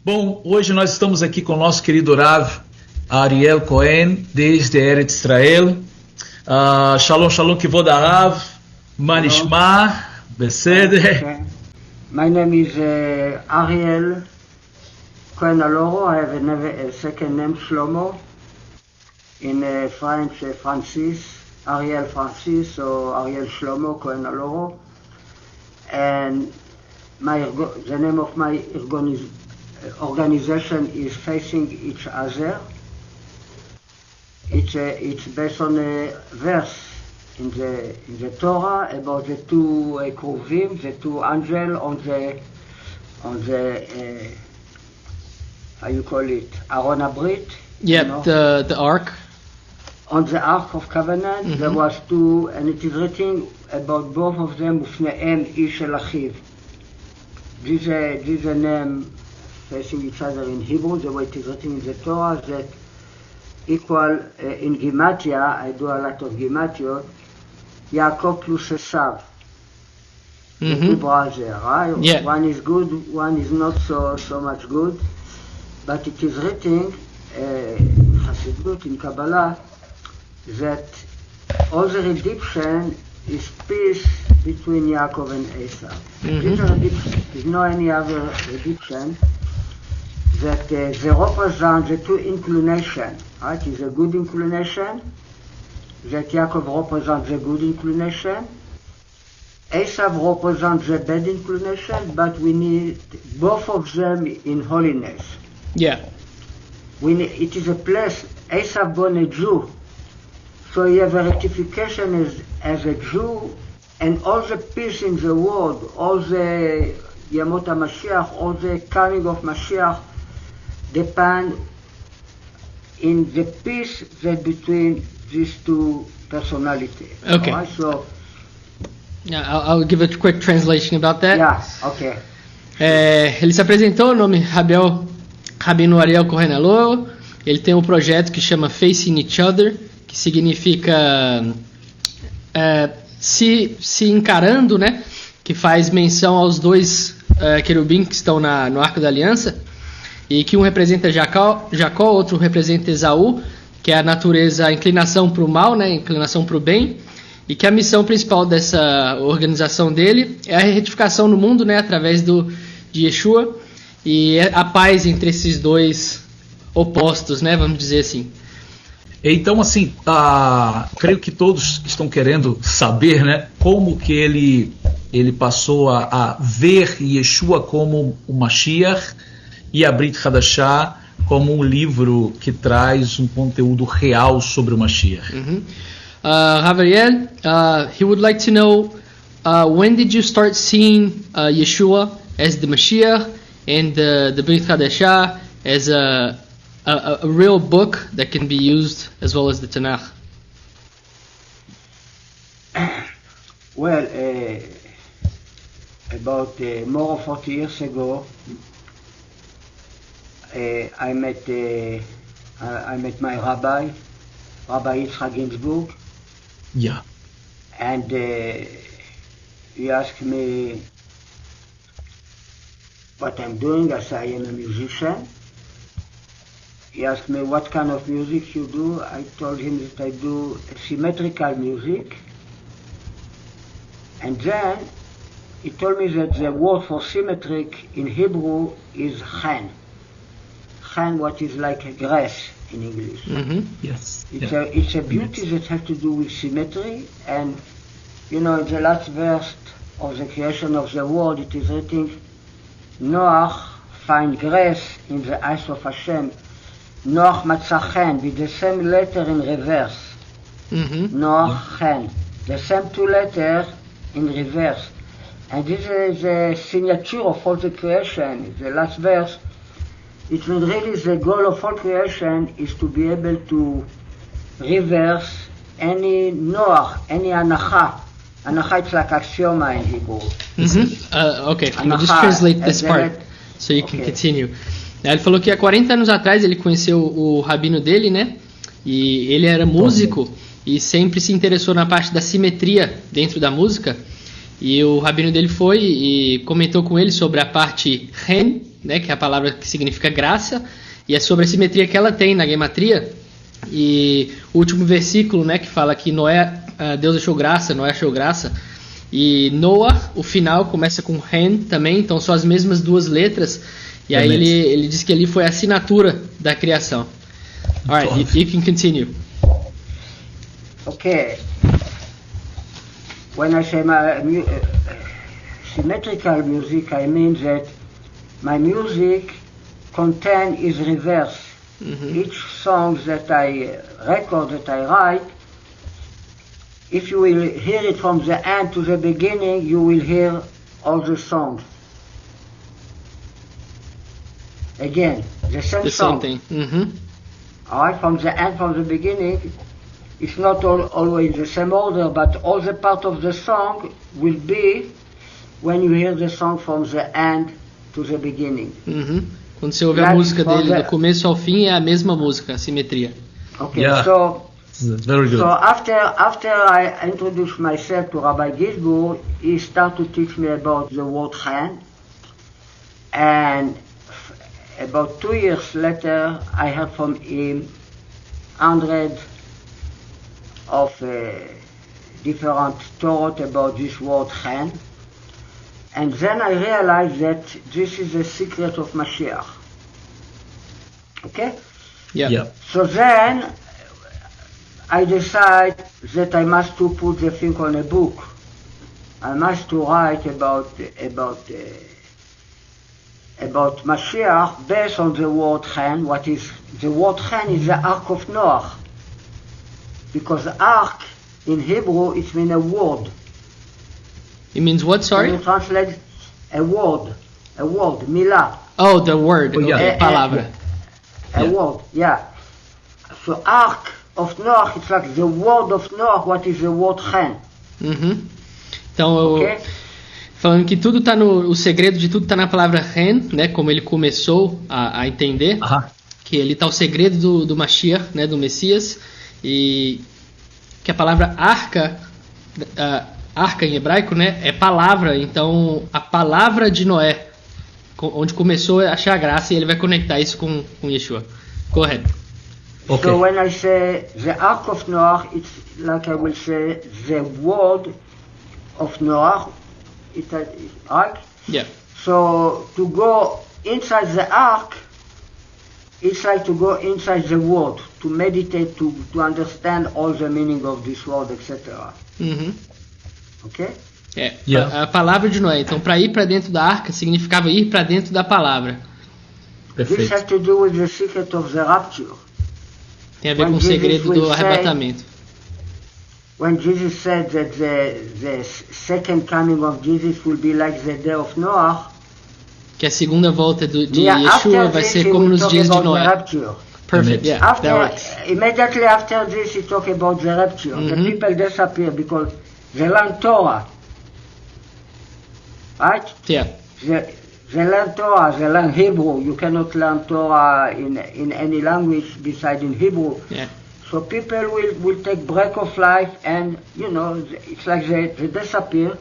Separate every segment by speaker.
Speaker 1: Bom, hoje nós estamos aqui com o nosso querido Rav Ariel Cohen, desde Eretz Israel. Shalom, shalom, kivod Rav, manishma, beseder.
Speaker 2: Okay. My name is Ariel Cohen Aloro. I have a second name, Shlomo. In French, Francis, Ariel Francis, or Ariel Shlomo Cohen Aloro. And the name of my organization is Facing Each Other. It's based on a verse in the Torah about the two Kruvim, the two angels on the how you call it, Aron HaBrit.
Speaker 3: Yep, you know? the Ark.
Speaker 2: On the Ark of Covenant, there was two, and it is written about both of them, Ufneem Ish El Achiv. This is a name facing each other in Hebrew, the way it is written in the Torah, that equal in Gematria, I do a lot of Gematiot, Yaakov plus Esav. The two brothers, right?
Speaker 3: Yeah.
Speaker 2: One is good, one is not so much good, but it is written, Hasidut in Kabbalah, that all the redemption is peace between Yaakov and Esau. This is redemption. There's no any other redemption. That they represent the two inclination. Right? It's a good inclination. That Yaakov represents the good inclination. Esau represents the bad inclination, but we need both of them in holiness.
Speaker 3: Yeah.
Speaker 2: It is a place, Esau born a Jew. So you have a rectification as a Jew, and all the peace in the world, all the Yamot HaMashiach, all the coming of Mashiach, depend in the peace that between these two personalities.
Speaker 3: Okay.
Speaker 2: Right? So,
Speaker 3: yeah, I'll give a quick translation about that.
Speaker 2: Yeah, okay.
Speaker 3: Ele se apresentou, o nome Rabino Ariel Cohen Aloro. Ele tem um projeto que chama Facing Each Other, que significa se encarando, né? Que faz menção aos dois querubim que estão no Arco da Aliança, e que um representa Jacó, outro representa Esaú, que é a natureza, a inclinação para o mal, né? A inclinação para o bem, e que a missão principal dessa organização dele é a retificação no mundo, né? Através de Yeshua, e a paz entre esses dois opostos, né? Vamos dizer assim.
Speaker 1: Então, assim, creio que todos estão querendo saber, né, como que ele passou a ver Yeshua como o Mashiach e a Brit Hadashah como um livro que traz um conteúdo real sobre o Mashiach.
Speaker 3: Rav Ariel, he would like to know, when did you start seeing Yeshua as the Mashiach and the Brit Hadashah as a real book that can be used as well as the Tanakh?
Speaker 2: Well, about more than 40 years ago, I met my rabbi, Rabbi Yitzchak Ginsburg.
Speaker 1: Yeah.
Speaker 2: And he asked me what I'm doing. I said I am a musician. He asked me what kind of music you do. I told him that I do symmetrical music. And then he told me that the word for symmetric in Hebrew is chen. Chen, what is like a grass in English.
Speaker 1: Yes.
Speaker 2: It's a beauty that has to do with symmetry. And, you know, in the last verse of the creation of the world, it is written, Noach find grace in the eyes of Hashem. Noach מצא חן, with the same letter in reverse. Noach חן. The same two letters in reverse. And this is the signature of all the creation. The last verse, it means really the goal of all creation is to be able to reverse any Noach, any anacha. Anacha, it's like axioma in Hebrew.
Speaker 3: Okay, I'll just translate this part so you can continue. Ele falou que há 40 anos atrás ele conheceu o rabino dele, né? E ele era músico e sempre se interessou na parte da simetria dentro da música. E o rabino dele foi e comentou com ele sobre a parte ren, né, que é a palavra que significa graça, e é sobre a simetria que ela tem na gematria. E o último versículo, né, que fala que Noé, Deus achou graça, Noé achou graça. E Noah, o final, começa com Hen também, então são as mesmas duas letras. E aí ele diz que ali foi a assinatura da criação. Alright, you can continue.
Speaker 2: Okay. When I say symmetrical music, I mean that my music content is reverse. Each song that I record, that I write, if you will hear it from the end to the beginning, you will hear all the songs. Again, the same song.
Speaker 3: Same thing.
Speaker 2: Alright, from the end, from the beginning, it's not always the same order, but all the part of the song will be when you hear the song from the end to the beginning.
Speaker 3: Quando você ouve a música dele do começo ao fim, é a mesma música, a simetria.
Speaker 2: Okay,
Speaker 1: Yeah.
Speaker 2: so
Speaker 1: Very good.
Speaker 2: So after I introduced myself to Rabbi Gisburg, he started to teach me about the word Chen, and about 2 years later, I heard from him hundreds of different Torah about this word Chen, and then I realized that this is the secret of Mashiach. Okay?
Speaker 3: Yeah.
Speaker 2: So then I decide that I must to put the thing on a book. I must to write about Mashiach based on the word Chen. What is the word Chen? Is the Ark of Noah, because Ark in Hebrew it means a word.
Speaker 3: It means what? Sorry.
Speaker 2: Can you translate a word, milah?
Speaker 3: Oh, the word.
Speaker 1: Yeah.
Speaker 3: Okay, palavra.
Speaker 2: A word, yeah. So Ark of Noah, it's like the word of Noah. What is the word Chen?
Speaker 3: Então,
Speaker 2: Okay?
Speaker 3: falando que tudo tá o segredo de tudo tá na palavra Ren, né? Como ele começou a entender, que ele tá o segredo do Mashiach, né? Do Messias, e que a palavra arca, arca em hebraico, né? É palavra. Então, a palavra de Noé, onde começou a achar graça, e ele vai conectar isso com Yeshua. Go ahead.
Speaker 1: Okay.
Speaker 2: So when I say the Ark of Noah, it's like I will say the word of Noah. It's Ark.
Speaker 3: Yeah.
Speaker 2: So to go inside the Ark, it's like to go inside the word, to meditate, to understand all the meaning of this word, etc. Okay?
Speaker 3: É,
Speaker 1: Yeah.
Speaker 3: a palavra de Noé. Então, para ir para dentro da arca significava ir para dentro da palavra.
Speaker 2: This
Speaker 1: Perfeito.
Speaker 2: has to do with the secret of the rapture.
Speaker 3: Tem a ver com o segredo do arrebatamento.
Speaker 2: When Jesus said that the second coming of Jesus will be like the day of Noah,
Speaker 3: Que a segunda volta de
Speaker 2: yeah,
Speaker 3: Yeshua
Speaker 2: after
Speaker 3: vai
Speaker 2: this
Speaker 3: ser
Speaker 2: he
Speaker 3: como
Speaker 2: will
Speaker 3: nos
Speaker 2: talk
Speaker 3: dias de
Speaker 2: about the
Speaker 3: Noé.
Speaker 2: rapture.
Speaker 3: Perfect, yeah, that
Speaker 2: After,
Speaker 3: works.
Speaker 2: immediately after this, he talk about the rapture. The people disappear because they learn Torah, right?
Speaker 3: Yeah.
Speaker 2: They learn Torah, they learn Hebrew. You cannot learn Torah in any language besides in Hebrew.
Speaker 3: Yeah.
Speaker 2: So people will take break of life, and it's like they disappear.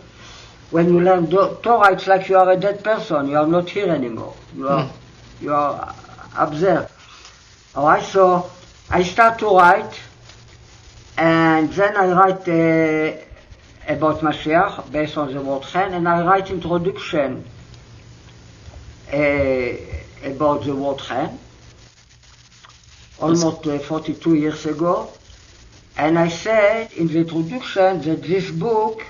Speaker 2: When you learn Torah, it's like you are a dead person. You are not here anymore. You are up there. All right. So I start to write, and then I write about Mashiach based on the word Chen, and I write introduction about the word Chen. Almost 42 years ago, and I said in the introduction that this book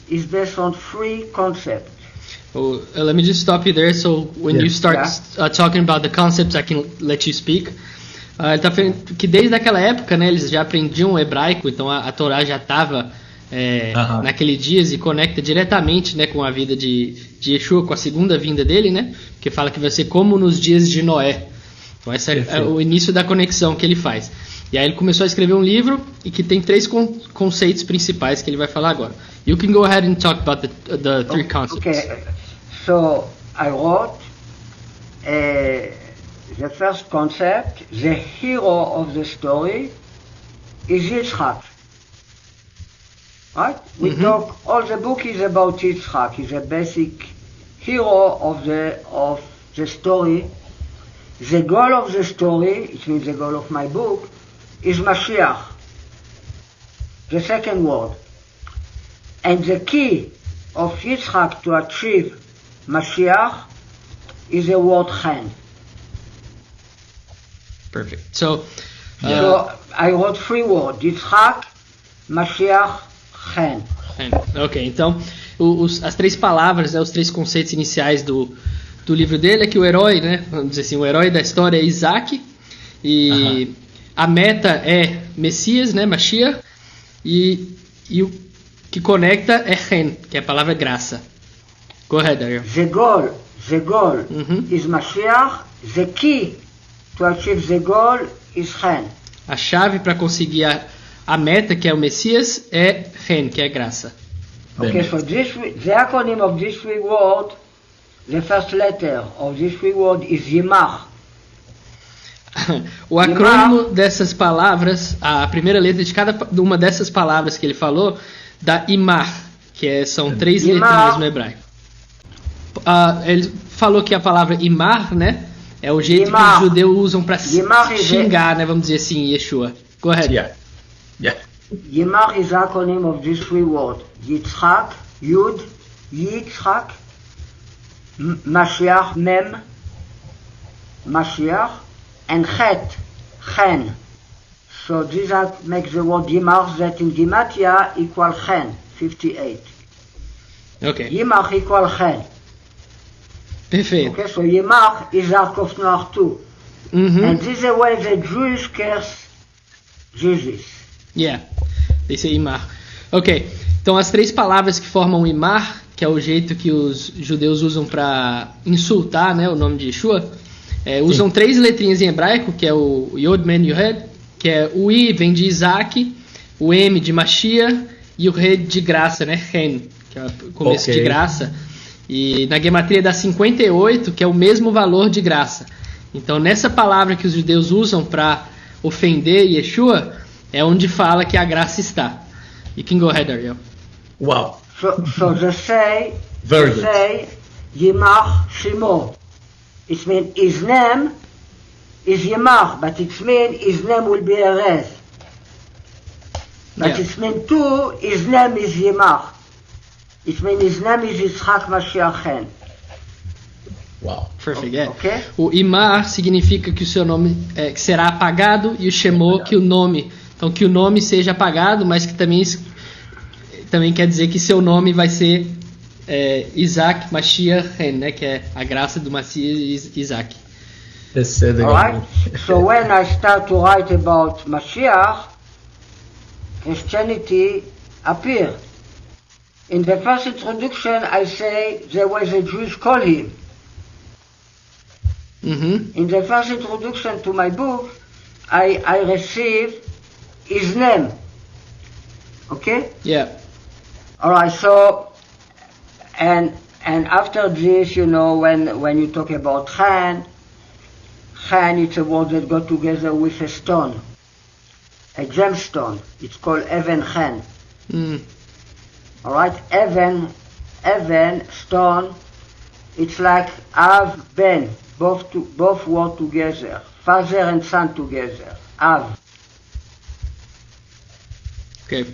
Speaker 2: is based on 3 concepts.
Speaker 3: Oh, let me just stop you there. So when you start talking about the concepts, I can let you speak. Ele tá falando que desde aquela época, né, eles já aprendiam hebraico, então a Torá já estava naqueles dias e conecta diretamente, né, com a vida de Yeshua, com a segunda vinda dele, né, que fala que vai ser como nos dias de Noé. Então esse é o início da conexão que ele faz. E aí ele começou a escrever um livro e que tem 3 conceitos principais que ele vai falar agora. You can go ahead and talk about the 3 concepts.
Speaker 2: Okay, so I wrote the first concept. The hero of the story is Yitzchak. Right? We talk. All the book is about Yitzchak. He's a basic hero of the story. The goal of the story, it means the goal of my book, is Mashiach, the second word. And the key of Yitzchak to achieve Mashiach is the word Chen.
Speaker 3: Perfect. So
Speaker 2: I wrote 3 words: Yitzchak, Mashiach, Chen.
Speaker 3: Ok, então as 3 palavras, os 3 conceitos iniciais do livro dele é que o herói, né, vamos dizer assim, o herói da história é Isaac, e a meta é Messias, né, Mashiach, e o que conecta é Chen, que é a palavra graça. Go ahead, Ariel.
Speaker 2: The goal is Mashiach. The key to achieve the goal is Chen.
Speaker 3: A chave para conseguir a meta, que é o Messias, é Chen, que é graça.
Speaker 2: Okay, so the acronym of these 3 words, the first letter of these 3 words is Yimach.
Speaker 3: O acrônimo dessas palavras, a primeira letra de cada uma dessas palavras que ele falou, dá Imar, que são 3 letrinhas no hebraico. Ele falou que a palavra Imar, né, é o jeito que os judeus usam para xingar, né, vamos dizer assim, Yeshua. Go ahead.
Speaker 1: Yeah.
Speaker 2: Yimach is the acronym of these 3 words: Yitzchak, Yud, Yitzchak, Mashiach, Mem, Mashiach, and Chet, Chen. So this makes the word Yimach, that in Gematria equal Chen, 58.
Speaker 3: Okay.
Speaker 2: Yimach equal Chen.
Speaker 3: Perfeito.
Speaker 2: Okay, so Yimach is Ark of Noah too. And this is the way the Jews curse Jesus.
Speaker 3: Yeah, esse é Imar. Ok, então as 3 palavras que formam Imar, que é o jeito que os judeus usam para insultar, né, o nome de Yeshua, usam 3 letrinhas em hebraico, que é o Yod, Men, Yohed, que é o I vem de Isaac, o M de Mashiach e o Re de graça, né, Chen, que é o começo de graça. E na gematria dá 58, que é o mesmo valor de graça. Então nessa palavra que os judeus usam para ofender Yeshua, é onde fala que a graça está. You can go ahead, Ariel.
Speaker 1: Wow.
Speaker 2: So they say, Yimach Shimo. It means his name is Yimach, but it means his name will be Erez. But it means too, his name is Yimach. It means his name is Yitzchak Mashiach Chen.
Speaker 1: Wow.
Speaker 3: Perfect.
Speaker 2: Okay.
Speaker 3: O Imar significa que o seu nome que será apagado, e o Shemo que o nome, então que o nome seja apagado, mas que também quer dizer que seu nome vai ser Isaac Mashiach Chen, né, que é a graça do Messias Isaac.
Speaker 2: Alright. So when I start to write about Mashiach, Christianity appeared. In the first introduction, I say the way the Jews call him. In the first introduction to my book, I receive his name. Okay?
Speaker 3: Yeah.
Speaker 2: All right. So, and after this, you know, when you talk about Chen, it's a word that goes together with a stone, a gemstone. It's called Even Chen. All right, Even, stone. It's like Av, Ben, both words together, father and son together. Av.
Speaker 3: Okay.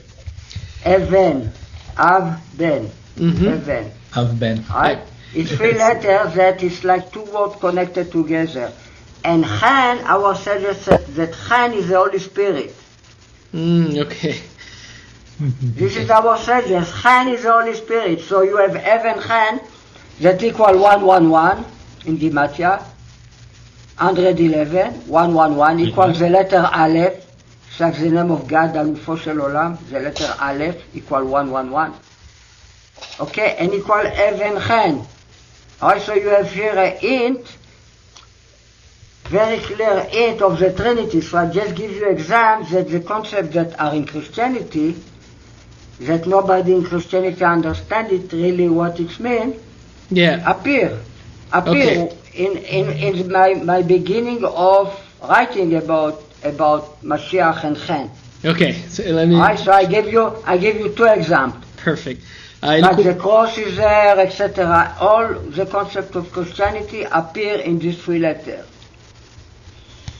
Speaker 2: Even, Av, Ben. Even.
Speaker 1: Av, Ben.
Speaker 2: Right? It's 3 letters that is like 2 words connected together. And Chen, our sages said that Chen is the Holy Spirit.
Speaker 3: Okay.
Speaker 2: This is our sages. Chen is the Holy Spirit. So you have Even Chen that equal 111 in Gematria. 111, 111 equals the letter Aleph. It's like the name of God, Alufo Shel Olam. The letter Aleph equal 111. Okay, and equal Even Chen. Also you have here a hint, very clear hint of the Trinity. So I just give you examples that the concepts that are in Christianity, that nobody in Christianity understands it really what it means, appear okay. in my beginning of writing about Mashiach and Chen.
Speaker 3: Okay, so let me.
Speaker 2: Right, so I give you 2 examples.
Speaker 3: Perfect. Aí
Speaker 2: But the cross is there, etc. All the concept of Christianity appear in these three letters.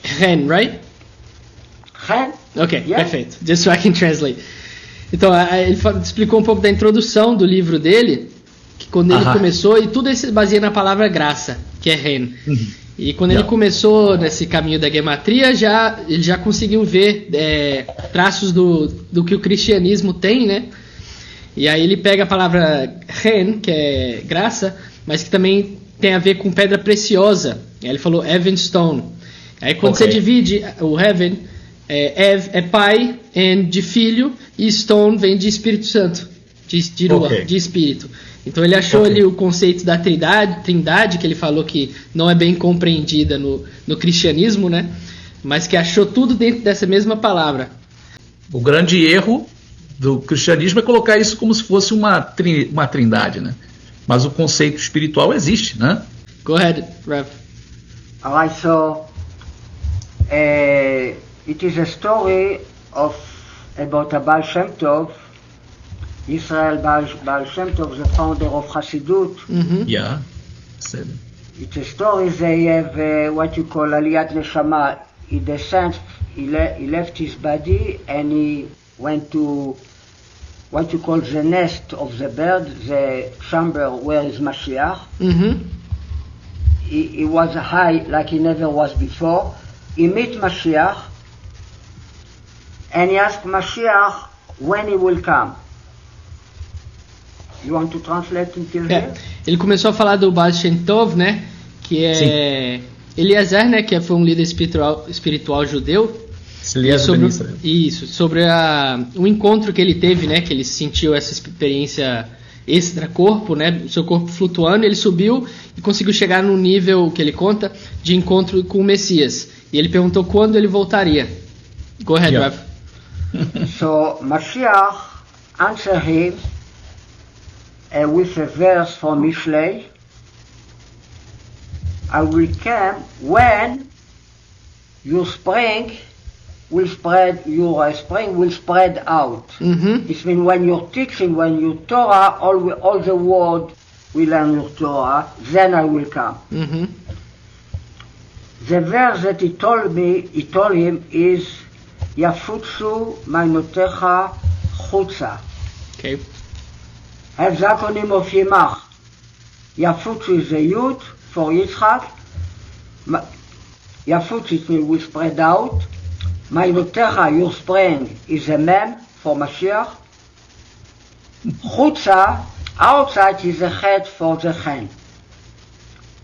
Speaker 3: Chen, right?
Speaker 2: Chen?
Speaker 3: Ok,
Speaker 2: Yeah.
Speaker 3: perfeito. Just so I can translate. Então, ele explicou um pouco da introdução do livro dele, que quando ele começou, e tudo isso se baseia na palavra graça, que é Ren. E quando ele começou nesse caminho da gematria, ele já conseguiu ver traços do que o cristianismo tem, né? E aí ele pega a palavra Ren, que é graça, mas que também tem a ver com pedra preciosa. Aí ele falou Heaven Stone. Aí quando você divide o Heaven, Ev é pai, de filho, e Stone vem de Espírito Santo, de Ruach, de Espírito. Então ele achou ali o conceito da trindade, que ele falou que não é bem compreendida no cristianismo, né? Mas que achou tudo dentro dessa mesma palavra.
Speaker 1: O grande erro do cristianismo é colocar isso como se fosse uma trindade, né? Mas o conceito espiritual existe, né?
Speaker 3: Go ahead, Rav.
Speaker 2: Alright, so it is a story about a Baal Shem Tov, Israel Baal Shem Tov, the founder of Hasidut.
Speaker 1: Yeah. Said.
Speaker 2: It's a story. They have what you call Aliyat Neshama. He descends. He left his body and he went to what you call the nest of the bird, the chamber where is Mashiach. He was high like he never was before. He met Mashiach and he asked Mashiach when he will come. You want to translate until here?
Speaker 3: Ele começou a falar do Baal Shem Tov, né? Que é Eliezer, né? Que foi um líder espiritual judeu. Sobre o encontro que ele teve, né? Que ele sentiu essa experiência extra-corpo, né? O seu corpo flutuando, ele subiu e conseguiu chegar num nível que ele conta de encontro com o Messias. E ele perguntou quando ele voltaria. Go ahead, Rav.
Speaker 2: So Mashiach answered him with a verse from Mishlei. I will come when your spring will spread out. It means when you're teaching, when you Torah, all the world will learn your Torah, then I will come. The verse that he told him is Yafutsu Mainotecha Chutza.
Speaker 3: Okay.
Speaker 2: Have the acronym of Yemach. Yafutsu is a Yud for Yitzchak. Yafutsu it means will spread out. Mainotecha, your spring, is a Mem for Mashiach. Chutza, outside, is a Chet for the Chen.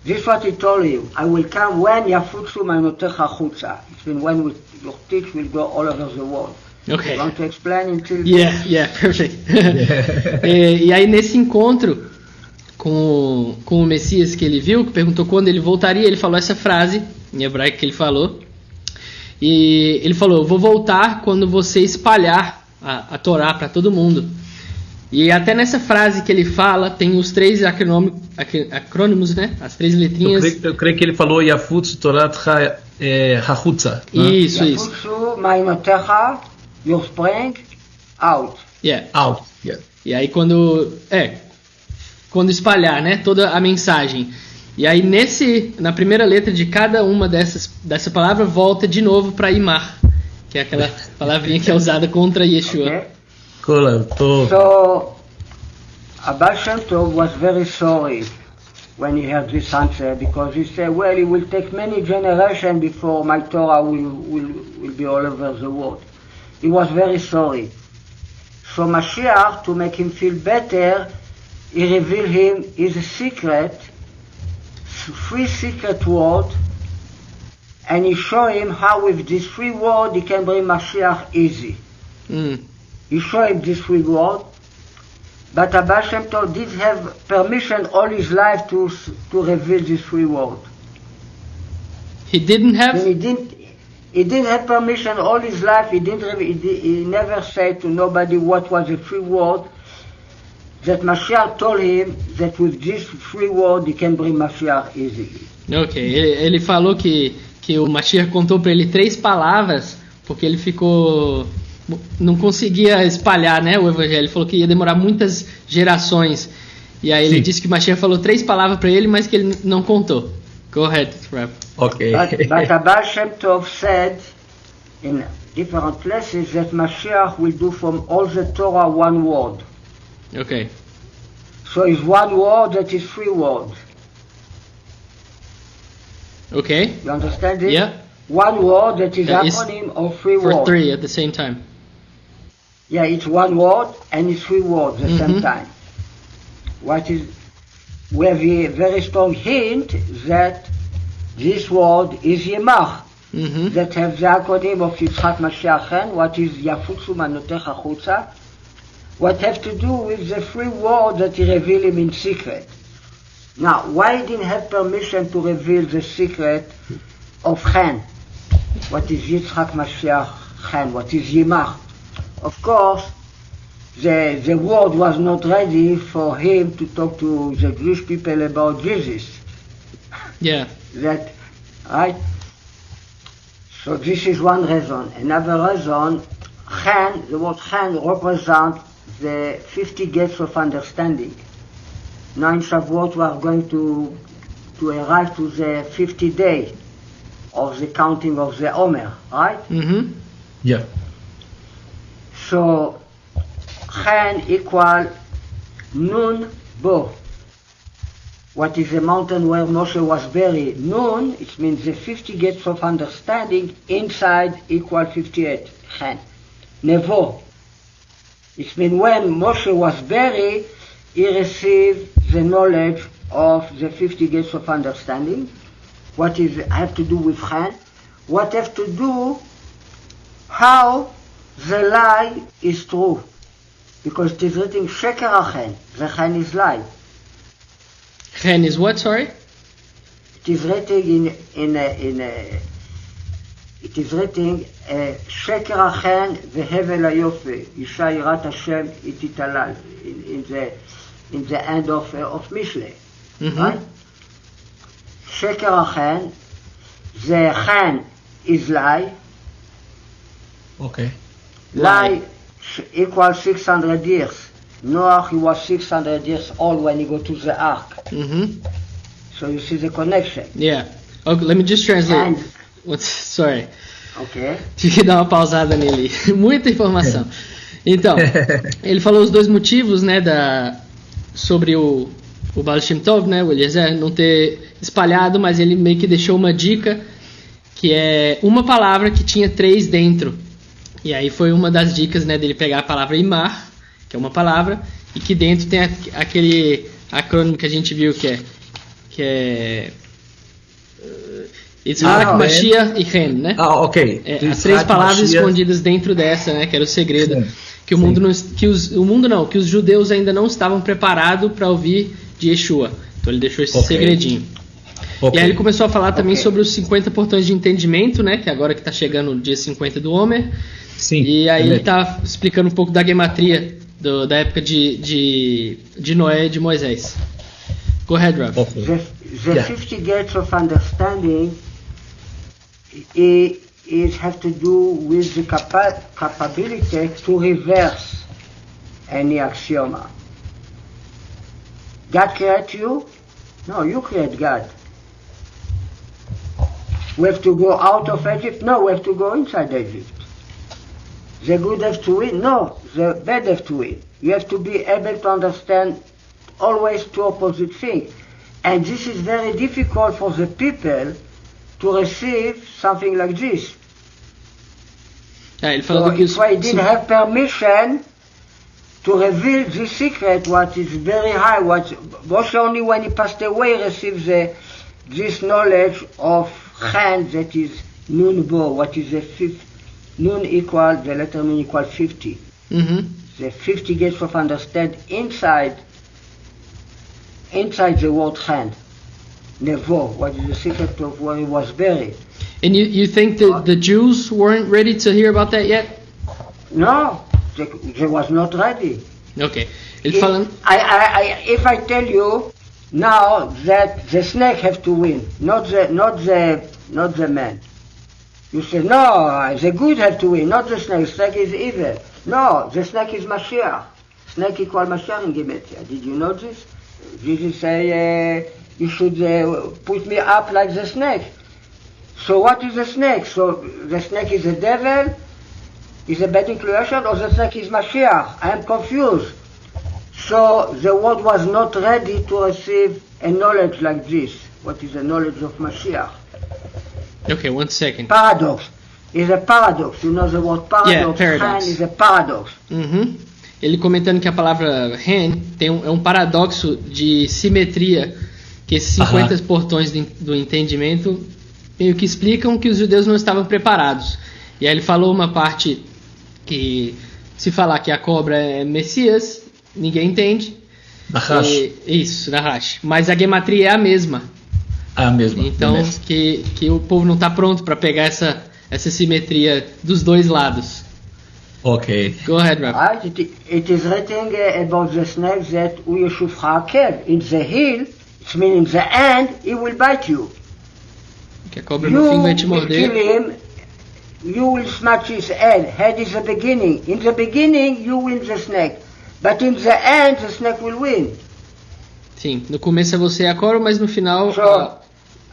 Speaker 2: This is what he told him. I will come when Yafutsu Mainotecha Chutza. It means when your teach will go all over the world.
Speaker 3: Okay.
Speaker 2: You want to explain until...
Speaker 3: Yeah, perfect. E aí nesse encontro com o Messias que ele viu, que perguntou quando ele voltaria, ele falou essa frase em hebraico que ele falou. E ele falou: eu vou voltar quando você espalhar a Torá para todo mundo. E até nessa frase que ele fala tem os três acrônimos, né? As três letrinhas.
Speaker 1: Eu creio que ele falou Yafutsu Torat Hachutza.
Speaker 3: Isso.
Speaker 2: Yafutsu Mainotecha, your spring out.
Speaker 3: Yeah.
Speaker 1: Out. Yeah.
Speaker 3: E aí quando espalhar, né, toda a mensagem. E aí na primeira letra de cada uma dessa palavra volta de novo para Imar, que é aquela palavrinha que é usada contra Yeshua.
Speaker 2: Okay.
Speaker 1: Cool.
Speaker 2: So Baal Shem Tov was very sorry when he heard this answer, because he said, well, it will take many generations before my Torah will be all over the world. He was very sorry. So Mashiach, to make him feel better, he revealed him his secret, 3 secret words, and he showed him how with these 3 words he can bring Mashiach easy. He showed him these 3 words, but Baal Shem Tov did have permission all his life to reveal these 3 words.
Speaker 3: He didn't have?
Speaker 2: He didn't have permission all his life. He never said to nobody what was the 3 words. That Mashiach told him that with these 3 words he can bring Mashiach easily.
Speaker 3: Ok, ele falou que o Mashiach contou para ele 3 palavras, porque ele ficou não conseguia espalhar, né, o evangelho. Ele falou que ia demorar muitas gerações. E aí ele disse que o Mashiach falou 3 palavras para ele, mas que ele não contou. Go ahead, Rav.
Speaker 1: Ok.
Speaker 2: But Abba Shem Tov said in different places that Mashiach will do from all the Torah one word.
Speaker 3: Ok.
Speaker 2: So it's one word that is 3 words.
Speaker 3: Ok.
Speaker 2: You understand it?
Speaker 3: Yeah.
Speaker 2: One word that is
Speaker 3: That is
Speaker 2: acronym of 3
Speaker 3: For
Speaker 2: words.
Speaker 3: 3 at the same time.
Speaker 2: Yeah, it's one word and it's 3 words at the same time. We have a very strong hint that this word is Yemach, that have the acronym of Yitzchak Mashiach, what is Yafutzu Manotecha Chutza, what have to do with the 3 words that he revealed him in secret. Now, why he didn't have permission to reveal the secret of Chen? What is Yitzchak Mashiach Chen? What is Yemach? Of course, the world was not ready for him to talk to the Jewish people about Jesus.
Speaker 3: Yeah.
Speaker 2: That, right? So this is one reason. Another reason, Chen, the word Chen represents the 50 gates of understanding. Now in Shavuot we are going to arrive to the 50th day of the counting of the Omer, right?
Speaker 1: Yeah.
Speaker 2: So Chen equal Nun Bo. What is the mountain where Moshe was buried? Nun, it means the 50 gates of understanding, inside equal 58. Chen. Nevo. It means when Moshe was buried, he received the knowledge of the 50 gates of understanding. What is have to do with Chen? What have to do how the lie is true? Because it is written Sheker HaChen. The Chen is lie.
Speaker 3: Chen is what, sorry?
Speaker 2: It is written it is written Sheker HaChen veHevel HaYofe Isha Yirat Hashem Ititalal in the end of Mishle, right? Sheker HaChen, the Chen is lie.
Speaker 1: Okay.
Speaker 2: Lie equals 600 years. Noah, he was 600 years old when he go to the ark. So you see the connection.
Speaker 3: Yeah. Okay, let me just translate. Sorry.
Speaker 2: Okay.
Speaker 3: Tive que dar uma pausada nele. Muita informação. Então, ele falou os 2 motivos, né, sobre o Baal Shem Tov, né, o Eliezer, não ter espalhado, mas ele meio que deixou uma dica, que é uma palavra que tinha 3 dentro. E aí foi uma das dicas, né, dele pegar a palavra Imar, que é uma palavra, e que dentro tem aquele acrônimo que a gente viu que é Yitzhak, Mashiach e Chen, né?
Speaker 1: Ok.
Speaker 3: As 3 palavras Mashiach escondidas dentro dessa, né, que era o segredo. Sim. Que o mundo não, que os judeus ainda não estavam preparados para ouvir de Yeshua. Então ele deixou esse segredinho. E aí ele começou a falar também sobre os 50 portões de entendimento, né, que agora que está chegando o dia 50 do Homer.
Speaker 1: Sim.
Speaker 3: E aí ele está explicando um pouco da gematria da época de Noé e de Moisés. Go ahead, Rav.
Speaker 2: The 50 gates of understanding have to do with the capability to reverse any axioma. God create you? No, you create God. We have to go out of Egypt? No, we have to go inside Egypt. The good have to win? No, the bad have to win. You have to be able to understand always 2 opposite things. And this is very difficult for the people to receive something like this.
Speaker 3: Ele
Speaker 2: so if I didn't have permission to reveal the secret, what is very high, Moshe only when he passed away received this knowledge of Chen, that is Nun Bo, what is the 5th, Nun equal, the letter Nun equal 50. The 50 gates of understanding inside the word Chen. Nevo, what is the secret of where he was buried.
Speaker 3: And you think that the Jews weren't ready to hear about that yet?
Speaker 2: No, they was not ready.
Speaker 3: Okay.
Speaker 2: If I tell you now that the snake have to win, not the man. You say, no, the good have to win, not the snake. The snake is evil. No, the snake is Mashiach. Snake equal Mashiach in Gematria. Did you know this? Jesus say, you should put me up like the snake. So what is the snake? So the snake is the devil, is a bad inclination, or the snake is Mashiach? I am confused. So the world was not ready to receive a knowledge like this. What is the knowledge of Mashiach?
Speaker 3: Okay, 1 second.
Speaker 2: Paradox. Is a paradox. You know the word paradox?
Speaker 3: Yeah, paradox.
Speaker 2: Is a paradox.
Speaker 3: Uhum. Ele comentando que a palavra Hen é um paradoxo de simetria, que esses 50 portões do entendimento meio que explicam que os judeus não estavam preparados. E aí ele falou uma parte que, se falar que a cobra é Messias, ninguém entende.
Speaker 1: Nahash.
Speaker 3: Isso, Nahash. Mas a gematria é a mesma.
Speaker 1: A mesma.
Speaker 3: Então, que o povo não está pronto para pegar essa simetria dos dois lados.
Speaker 1: Ok.
Speaker 3: Go ahead, Rabbi.
Speaker 2: Right? It is written about the snake that Uyeshufcha Akev. In the heel, it means in the end, he will bite you.
Speaker 3: Que a cobra no fim vai te
Speaker 2: You will kill
Speaker 3: morder.
Speaker 2: him, you will smash his head. Head is the beginning. In the beginning, you win the snake. But in the end, the snake will win.
Speaker 3: Sim, no começo é você a cobra, mas no final...
Speaker 2: So,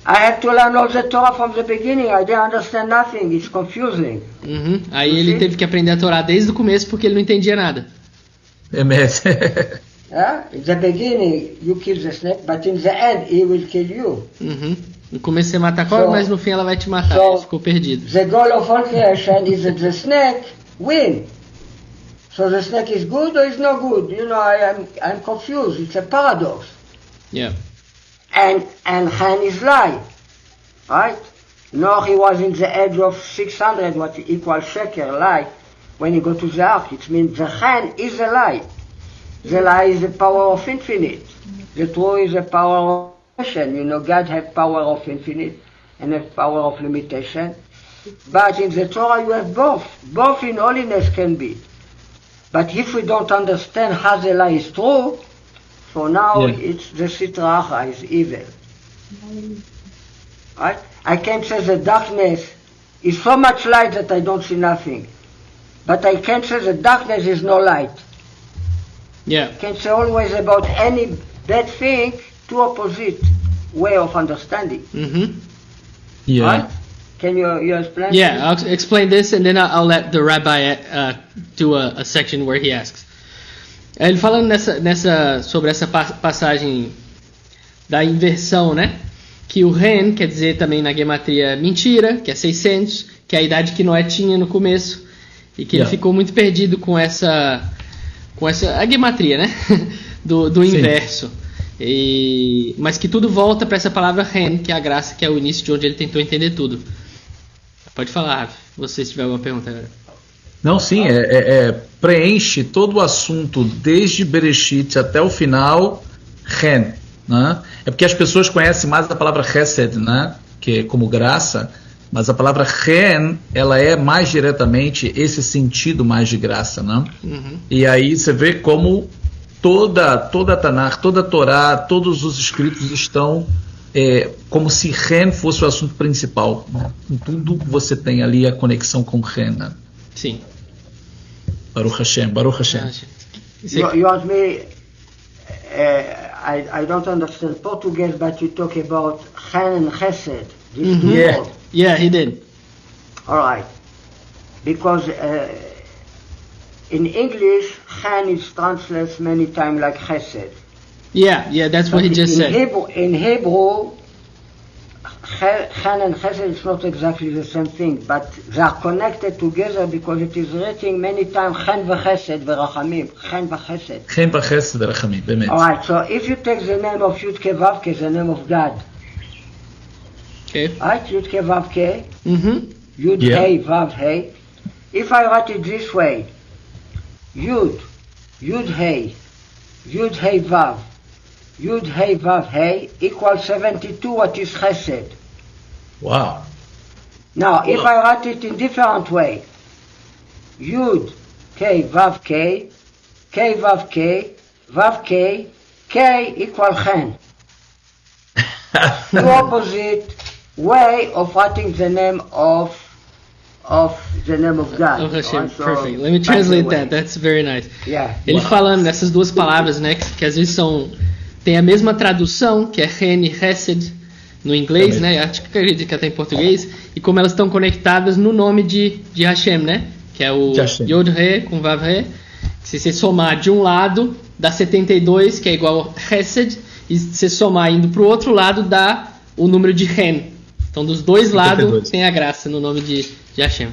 Speaker 2: I have to learn all the Torah from the beginning. I didn't understand nothing. It's confusing.
Speaker 3: Uhum. Aí ele teve que aprender a Torá desde o começo porque ele não entendia nada.
Speaker 1: Emet.
Speaker 2: In the beginning, you kill the snake, but in the end, he will kill you.
Speaker 3: Uhum. No começo você mata a cobra,
Speaker 2: So-
Speaker 3: mas no fim ela vai te matar.
Speaker 2: so-
Speaker 3: Ele ficou perdido.
Speaker 2: The goal of all creation is that the snake win. So the snake is good or is not good? You know, I'm confused. It's a paradox.
Speaker 3: Yeah.
Speaker 2: And Chan is lie, right? No, he was in the edge of 600, what equals sheker, lie. When he go to the ark, it means the Chan is a lie. The lie is the power of infinite. The truth is the power of limitation. You know, God has power of infinite and has power of limitation. But in the Torah you have both. Both in holiness can be. But if we don't understand how the lie is true, so now it's the Sitra Achra is evil. Right? I can't say the darkness is so much light that I don't see nothing. But I can't say the darkness is no light.
Speaker 3: Yeah.
Speaker 2: I can't say always about any bad thing, two opposite way of understanding.
Speaker 3: Uhum.
Speaker 1: Yeah.
Speaker 2: Right? Can you explain?
Speaker 3: Yeah, I'll explain this and then I'll let the rabbi do a section where he asks. Ele falando sobre essa passagem da inversão, né? Que o Ren quer dizer também na gematria mentira, que é 600, que é a idade que Noé tinha no começo, e que ele ficou muito perdido com essa a gematria, né? do inverso. Mas que tudo volta para essa palavra Ren, que é a graça, que é o início de onde ele tentou entender tudo. Pode falar, Rafa, se tiver alguma pergunta agora.
Speaker 1: Não, sim, preenche todo o assunto desde Bereshit até o final, Ren, né? É porque as pessoas conhecem mais a palavra Chesed, né? Que é como graça, mas a palavra Ren, ela é mais diretamente esse sentido mais de graça, né?
Speaker 3: Uhum.
Speaker 1: E aí você vê como toda a Tanakh, toda a Torá, todos os escritos estão como se Ren fosse o assunto principal, né? Em tudo você tem ali a conexão com Ren, né?
Speaker 3: Sim.
Speaker 1: Baruch Hashem, Baruch Hashem.
Speaker 2: You want me? I don't understand Portuguese, but you talk about Chen and Chesed. These two
Speaker 1: Yeah.
Speaker 2: words.
Speaker 3: Yeah, he did.
Speaker 2: All right. Because in English, Chen is translated many times like Chesed.
Speaker 3: Yeah, that's what he just said.
Speaker 2: In Hebrew, Chen and Chesed is not exactly the same thing, but they are connected together because it is written many times Chen v'Chesed v'Rachamim. Chen v'Chesed.
Speaker 1: Chen v'Chesed v'Rachamim, באמת.
Speaker 2: All right. So if you take the name of Yud-Ke Vav-Ke, the name of God,
Speaker 3: Okay.
Speaker 2: right? Yud-Ke Vav-Ke,
Speaker 3: Uhum.
Speaker 2: Yud
Speaker 1: Yeah.
Speaker 2: Hey Vav Hey. If I write it this way, Yud Hey Vav, Yud Hey Vav Hey equals 72. What is Chesed?
Speaker 1: Uau.
Speaker 2: Now, if I write it in different way, Yud K Vav K, K Vav K, Vav K, K equal Chen. Two opposite way of writing the name of of the name of God.
Speaker 3: Oh, Hashem,
Speaker 2: Right? So,
Speaker 3: perfect. Let me
Speaker 2: by the
Speaker 3: translate
Speaker 2: way,
Speaker 3: that. That's very nice.
Speaker 2: Yeah.
Speaker 3: Ele falando nessas duas palavras, né, que às vezes tem a mesma tradução, que é Ren e Hesed no inglês,
Speaker 1: Também.
Speaker 3: né? Acho que acredito que até em português, e como elas estão conectadas no nome de Hashem, né? Que é o
Speaker 1: De Hashem.
Speaker 3: Yod Re com Vav Re. Se você somar de um lado, dá 72, que é igual a Hesed, e se você somar indo para o outro lado, dá o número de Ren. Então, dos dois
Speaker 1: 52.
Speaker 3: lados, tem a graça no nome de Hashem.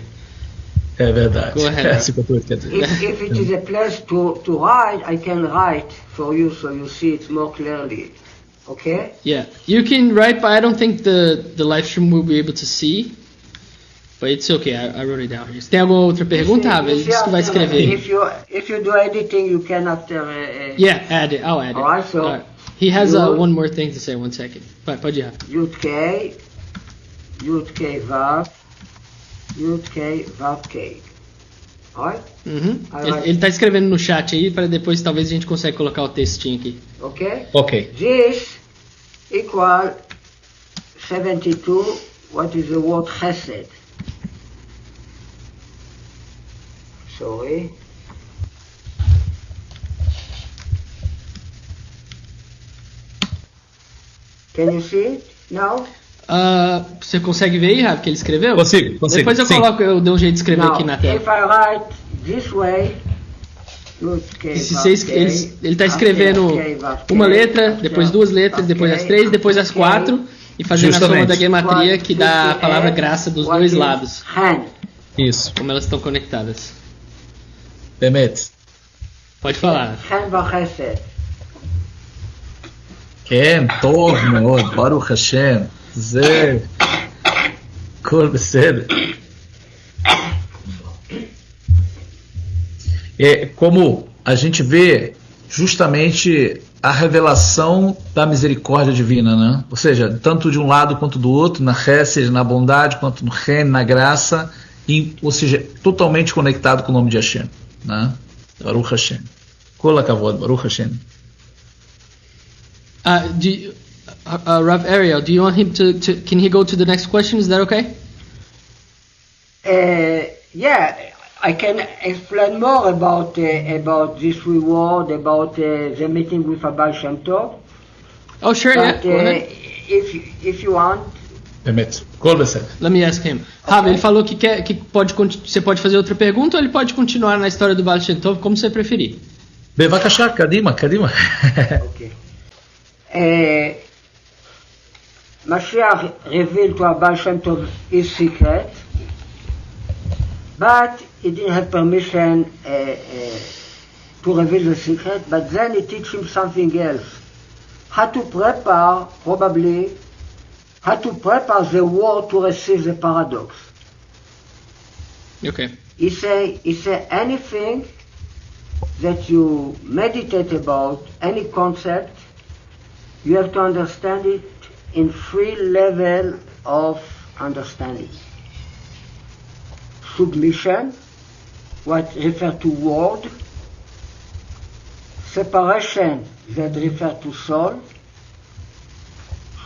Speaker 1: É verdade.
Speaker 3: Go ahead.
Speaker 1: 58, quer dizer.
Speaker 2: If it is a place to write, I can write for you so you see it more clearly. Okay?
Speaker 3: Yeah, you can write, but I don't think the live stream will be able to see. But it's okay, I wrote it down here. Tem alguma outra pergunta, Rafa? Ele disse que vai escrever.
Speaker 2: If you do editing, you can after.
Speaker 3: Yeah, add it. I'll add it.
Speaker 2: Alright, so
Speaker 3: Alright. He has
Speaker 2: you-
Speaker 3: one more thing to say. 1 second. Pode ir, Rafa.
Speaker 2: Yud K, Vav, Yud K, Vav K. Alright?
Speaker 3: Uhum.
Speaker 2: Alright.
Speaker 3: Ele tá escrevendo no chat aí, para depois talvez a gente consiga colocar o textinho aqui.
Speaker 2: Okay?
Speaker 1: Ok.
Speaker 2: This equal 72. What is the word chesed? Sorry. Can you see it now?
Speaker 3: Você consegue ver aí, Rafa, que ele escreveu?
Speaker 1: Consigo.
Speaker 3: Depois eu
Speaker 1: sim.
Speaker 3: coloco, eu dou um jeito de escrever
Speaker 2: Now,
Speaker 3: aqui na tela.
Speaker 2: if I write this way, Yud K,
Speaker 3: E se
Speaker 2: Vav
Speaker 3: você,
Speaker 2: K,
Speaker 3: ele tá escrevendo
Speaker 2: ok, Vav K,
Speaker 3: uma letra,
Speaker 2: ok,
Speaker 3: depois duas letras, depois as três, depois as quatro, e fazendo a soma
Speaker 1: Justamente.
Speaker 3: da gematria que dá a palavra graça dos
Speaker 2: What
Speaker 3: dois
Speaker 2: is
Speaker 3: lados,
Speaker 2: hand?
Speaker 1: Isso.
Speaker 3: como elas estão conectadas.
Speaker 1: Bemet.
Speaker 3: Pode falar.
Speaker 2: hand v'chesed.
Speaker 1: כן, טוב מאוד, ברוך השם. זה... הכל בסדר. Como a gente vê justamente a revelação da misericórdia divina, né? Ou seja, tanto de um lado quanto do outro, na Hesed, na bondade, quanto no Ren, na graça, ou seja, totalmente conectado com o nome de Hashem, né? Baruch Hashem. Kol hakavod, Baruch Hashem.
Speaker 3: Rav Ariel, do you want him to can he go to the next question? Is that okay?
Speaker 2: Yeah, I can explain more about this reward, about the meeting with Abba Shem Tov.
Speaker 3: Oh, sure, yeah.
Speaker 2: But
Speaker 3: Go ahead.
Speaker 2: if you want,
Speaker 1: באמת, הכל בסדר.
Speaker 3: Let me ask him. Rav, ele falou que quer que você pode fazer outra pergunta ou ele pode continuar na história do Baal Shem Tov, como você preferir.
Speaker 1: בבקשה, קדימה, קדימה.
Speaker 2: okay. Mashiach revealed to Abba Shem Tov his secret, but he didn't have permission to reveal the secret, but then he teach him something else. How to prepare, probably, how to prepare the world to receive the paradox.
Speaker 3: Okay.
Speaker 2: He say anything that you meditate about, any concept, you have to understand it in 3 levels of understanding. Submission, what refers to word. Separation, that refers to soul.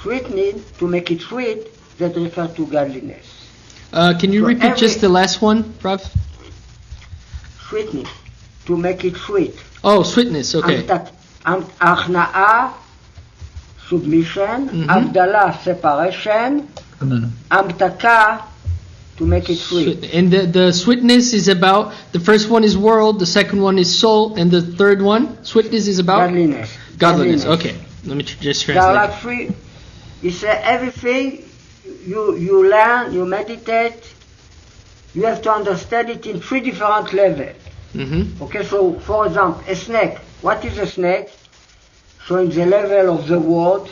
Speaker 2: Sweetening, to make it sweet, that refers to godliness.
Speaker 3: Can you
Speaker 2: So
Speaker 3: repeat just the last one, Rav?
Speaker 2: Sweetening, to make it sweet.
Speaker 3: Oh, sweetness. Okay.
Speaker 2: Achnaa, submission. Abdallah, separation. Amtaka, to make it sweet.
Speaker 3: And the sweetness is about, the first one is world, the second one is soul, and the third one, sweetness is about godliness. Okay, let me just
Speaker 2: There are
Speaker 3: translate.
Speaker 2: like 3. He said everything you learn, you meditate, you have to understand it in 3 different levels.
Speaker 3: Mm-hmm.
Speaker 2: Okay, so for example, a snake. What is a snake? So in the level of the word,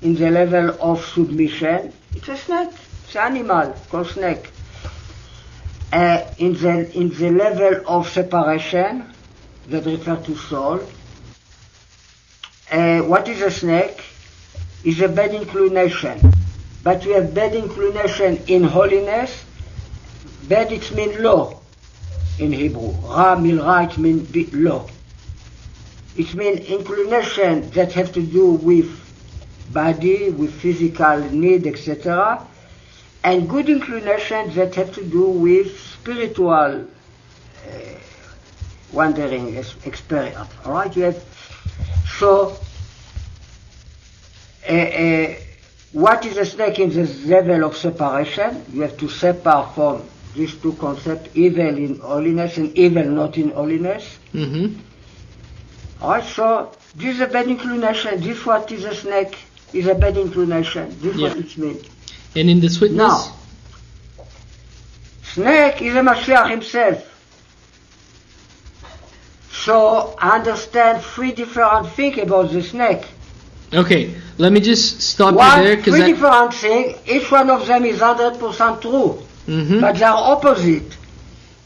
Speaker 2: in the level of submission, it's a snake. It's an animal called snake. In the level of separation, that refers to soul. What is a snake? Is a bad inclination. But we have bad inclination in holiness. Bad it means low in Hebrew. Ra milra it means low. It means inclination that have to do with body, with physical need, etc. and good inclinations that have to do with spiritual wandering experience. All right, you have so. What is a snake in the level of separation? You have to separate from these two concepts, evil in holiness and evil not in holiness.
Speaker 3: Mm-hmm.
Speaker 2: All right, so this is a bad inclination. This what is a snake is a bad inclination. This is what it means.
Speaker 3: And in the sweetness?
Speaker 2: Now, snake is a Mashiach himself. So I understand three different things about the snake.
Speaker 3: Okay, let me just stop you there.
Speaker 2: Three different things, each one of them is 100% true, but they are opposite.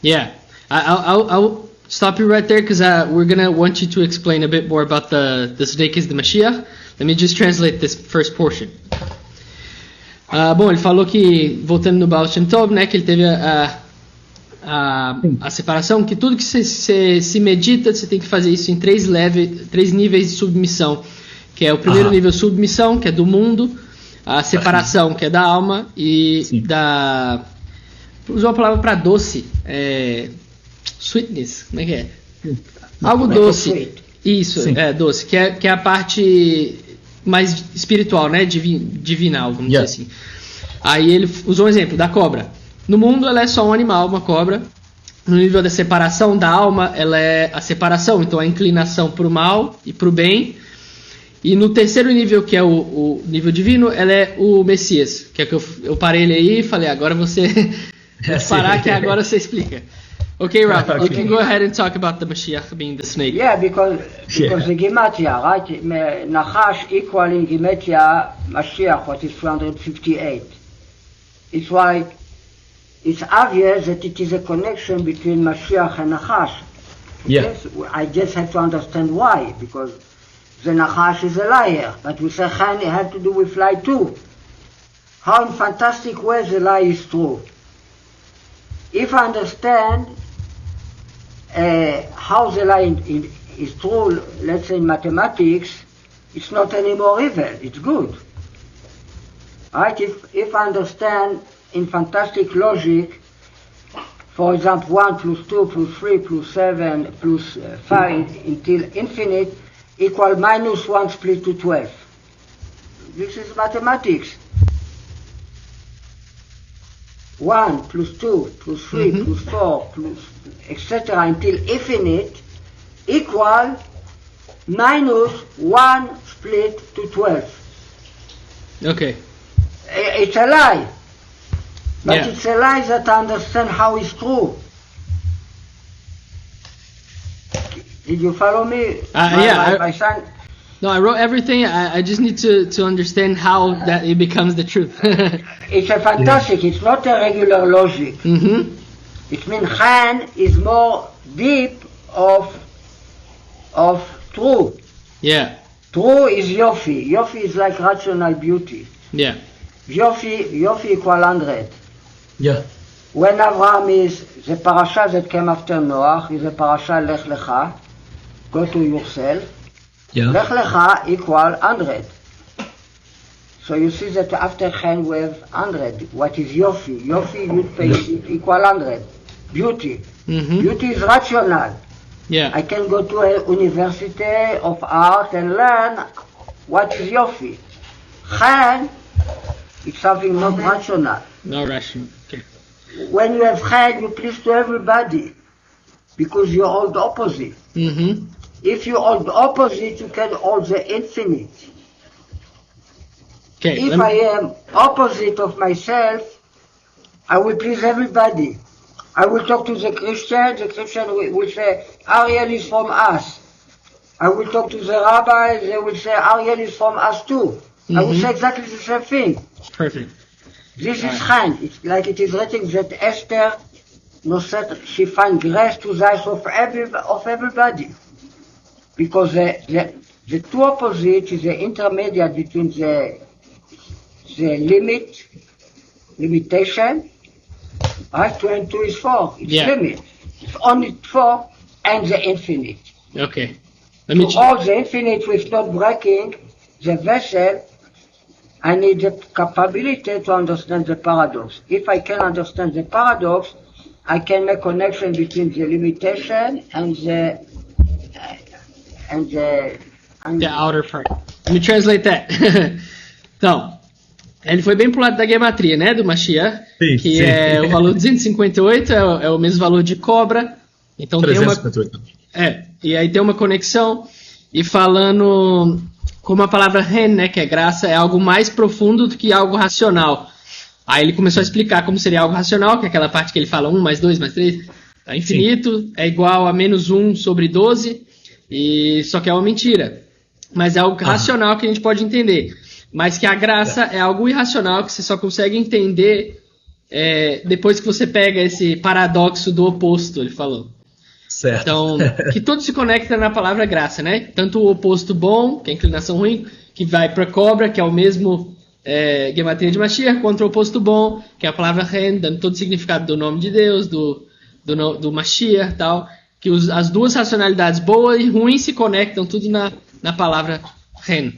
Speaker 3: Yeah, I'll stop you right there because we're going to want you to explain a bit more about the snake is the Mashiach. Let me just translate this first portion. Bom, ele falou que, voltando no Baal Shem Tov, né, que ele teve a separação, que tudo que você se medita, você tem que fazer isso em três níveis de submissão. Que é o primeiro nível submissão, que é do mundo, a separação, que é da alma, e da... Usou a palavra para doce, sweetness, como é que é? Algo doce, isso, doce, que é a parte mais espiritual, né, divinal, vamos dizer assim. Aí ele usou um exemplo da cobra. No mundo ela é só um animal, uma cobra. No nível da separação da alma, ela é a separação, então a inclinação para o mal e para o bem. E no terceiro nível, que é o nível divino, ela é o Messias. Que é que eu parei ele aí e falei, agora você pode parar que agora você explica. Okay, Rav, you can go ahead and talk about the Mashiach being the snake.
Speaker 2: Yeah, because the Gematria, right? Nachash equal in Gematria Mashiach, what is 258. It's why it's obvious that it is a connection between Mashiach and Nachash.
Speaker 1: Yeah.
Speaker 2: Yes, I just have to understand why, because the Nachash is a liar, but we say Chan had to do with lie too. How in fantastic ways the lie is true. If I understand how the lie is true, let's say in mathematics, it's not anymore evil, it's good. Right? If I understand in fantastic logic, for example, 1 plus 2 plus 3 plus 7 plus 5 until infinite, equal minus 1 split to 12. This is mathematics. 1 plus 2 plus 3 plus 4 plus etc. until infinite equal minus 1 split to 12.
Speaker 3: Okay.
Speaker 2: It's a lie. But it's a lie that I understand how it's true. Did you follow me? My son?
Speaker 3: No, I wrote everything. I just need to understand how that it becomes the truth.
Speaker 2: It's a fantastic. It's not a regular logic. It means Chan is more deep of true.
Speaker 3: Yeah.
Speaker 2: True is Yofi. Yofi is like rational beauty.
Speaker 3: Yeah.
Speaker 2: Yofi equal 100.
Speaker 1: Yeah.
Speaker 2: When Abraham is the parasha that came after Noach is the parasha Lech Lecha. Go to yourself.
Speaker 1: Yeah.
Speaker 2: Lech Lecha equal 100. So you see that after Chen we have 100. What is Yofi? Yofi Yud equal 100. Beauty. Beauty is rational.
Speaker 3: Yeah.
Speaker 2: I can go to a university of art and learn what is Yofi. Chen, it's something not rational.
Speaker 3: No rational. Okay.
Speaker 2: When you have Chen, you please to everybody because you hold opposite. If you hold opposite, you can hold the infinite.
Speaker 3: Okay,
Speaker 2: if I am opposite of myself, I will please everybody. I will talk to the Christian will say, Ariel is from us. I will talk to the rabbi, they will say, Ariel is from us too. I will say exactly the same thing.
Speaker 3: Perfect.
Speaker 2: This is Chan. It's like it is written that Esther, she find grace to the eyes of everybody. Because the two opposites is the intermediate between the limitation, right? 2 and 2 is 4. It's limit. It's only 4 and the infinite.
Speaker 3: Okay.
Speaker 2: All the infinite with not breaking the vessel, I need the capability to understand the paradox. If I can understand the paradox, I can make connection between the limitation and the
Speaker 3: outer part. Let me translate that. Então, ele foi bem pro lado da gematria, né, do Mashiach, que é o valor 258, é o mesmo valor de cobra. Então 358. E aí tem uma conexão, e falando como a palavra hen, né, que é graça, é algo mais profundo do que algo racional. Aí ele começou a explicar como seria algo racional, que é aquela parte que ele fala 1 mais 2 mais 3, é infinito, sim, é igual a menos 1 sobre 12, e só que é uma mentira. Mas é algo racional que a gente pode entender. Mas que a graça é algo irracional que você só consegue entender depois que você pega esse paradoxo do oposto, ele falou.
Speaker 1: Certo.
Speaker 3: Então, que tudo se conecta na palavra graça, né? Tanto o oposto bom, que é a inclinação ruim, que vai para cobra, que é o mesmo gematria de Mashiach, contra o oposto bom, que é a palavra Ren, dando todo o significado do nome de Deus, do Mashiach e tal. Que as duas racionalidades, boa e ruim, se conectam tudo na palavra Ren.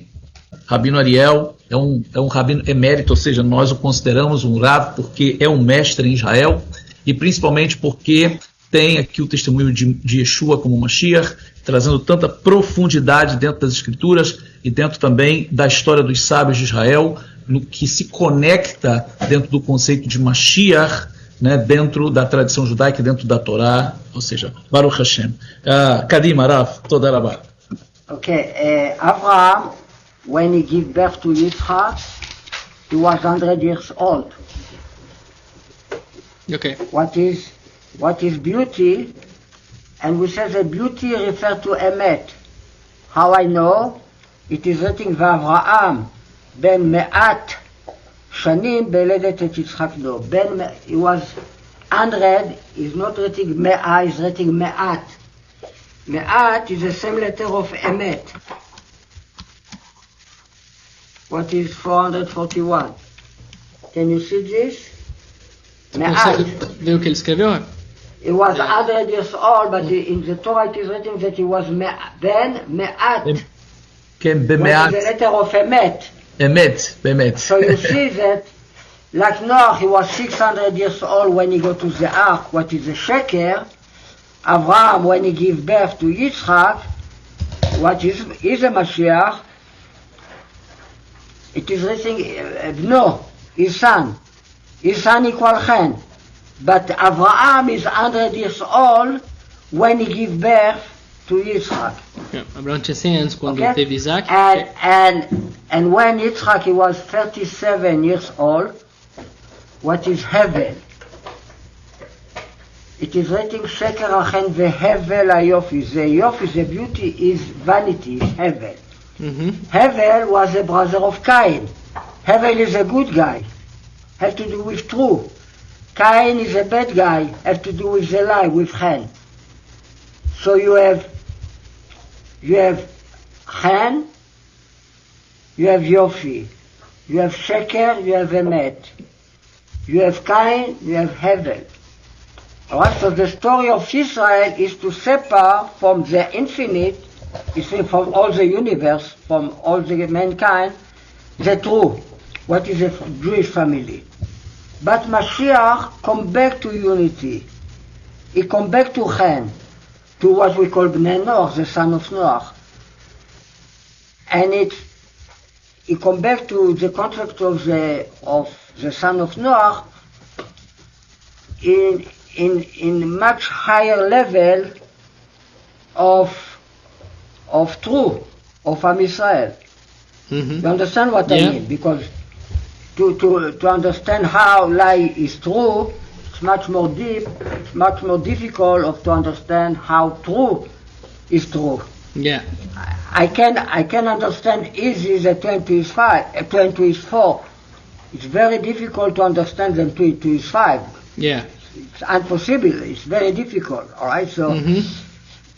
Speaker 1: Rabino Ariel é um rabino emérito, ou seja, nós o consideramos um Rav porque é um mestre em Israel, e principalmente porque tem aqui o testemunho de Yeshua como Mashiach, trazendo tanta profundidade dentro das escrituras e dentro também da história dos sábios de Israel, no que se conecta dentro do conceito de Mashiach, né, dentro da tradição judaica, dentro da Torá, ou seja, Baruch Hashem. Kadima, Rav, toda rabá.
Speaker 2: Okay, Abraham, when he gave birth to Yitzchak, he was 100 years old.
Speaker 3: Okay.
Speaker 2: What is beauty? And we say that beauty refers to Emet. How I know? It is written V'Avraham ben me'at shanim beledet et Yitzchak lo. He was 100. Is not written me'ah. Is written me'at. Me'at is the same letter of Emet. What is 441? Can you see this?
Speaker 3: Me'at. Ver o que ele escreveu?
Speaker 2: He was 100 years old, but in the Torah it is written that he was ben me'at.
Speaker 1: Ken be'me'at.
Speaker 2: The letter of Emet.
Speaker 1: Emet.
Speaker 2: So you see that, like Noah, he was 600 years old when he got to the ark, what is a sheker. Abraham, when he gave birth to Yitzchak, what is a Mashiach, it is written, no, his son equal Chen. But Abraham is 100 years old when he gave birth to Yitzchak.
Speaker 3: Abraham tinha 100 anos quando teve Isaac.
Speaker 2: And when Yitzchak he was 37 years old, what is Hevel? It is written Sheker Achen veHevel haYofi. The Yofi, the beauty, is vanity, is Hevel.
Speaker 3: Mm-hmm.
Speaker 2: Hevel was the brother of Cain. Hevel is a good guy, has to do with truth. Cain is a bad guy, has to do with the lie, with Chen. So you have Chen, you have Yofi, you have Sheker, you have Emet, you have Cain, you have Hevel. Alright, so the story of Israel is to separate from the infinite, from all the universe, from all the mankind, the true, what is a Jewish family. But Mashiach come back to unity. He come back to Chen, to what we call Bnei Noach, the son of Noach. And he come back to the concept of the son of Noach in much higher level of truth, of Am Israel.
Speaker 3: Mm-hmm.
Speaker 2: You understand what I mean? Because to understand how lie is true, it's much more deep, it's much more difficult to understand how true is true.
Speaker 3: Yeah.
Speaker 2: I can understand easy the 20 is 5, 20 is 4. It's very difficult to understand the 22 is 5.
Speaker 3: Yeah.
Speaker 2: It's impossible, it's very difficult, alright? So,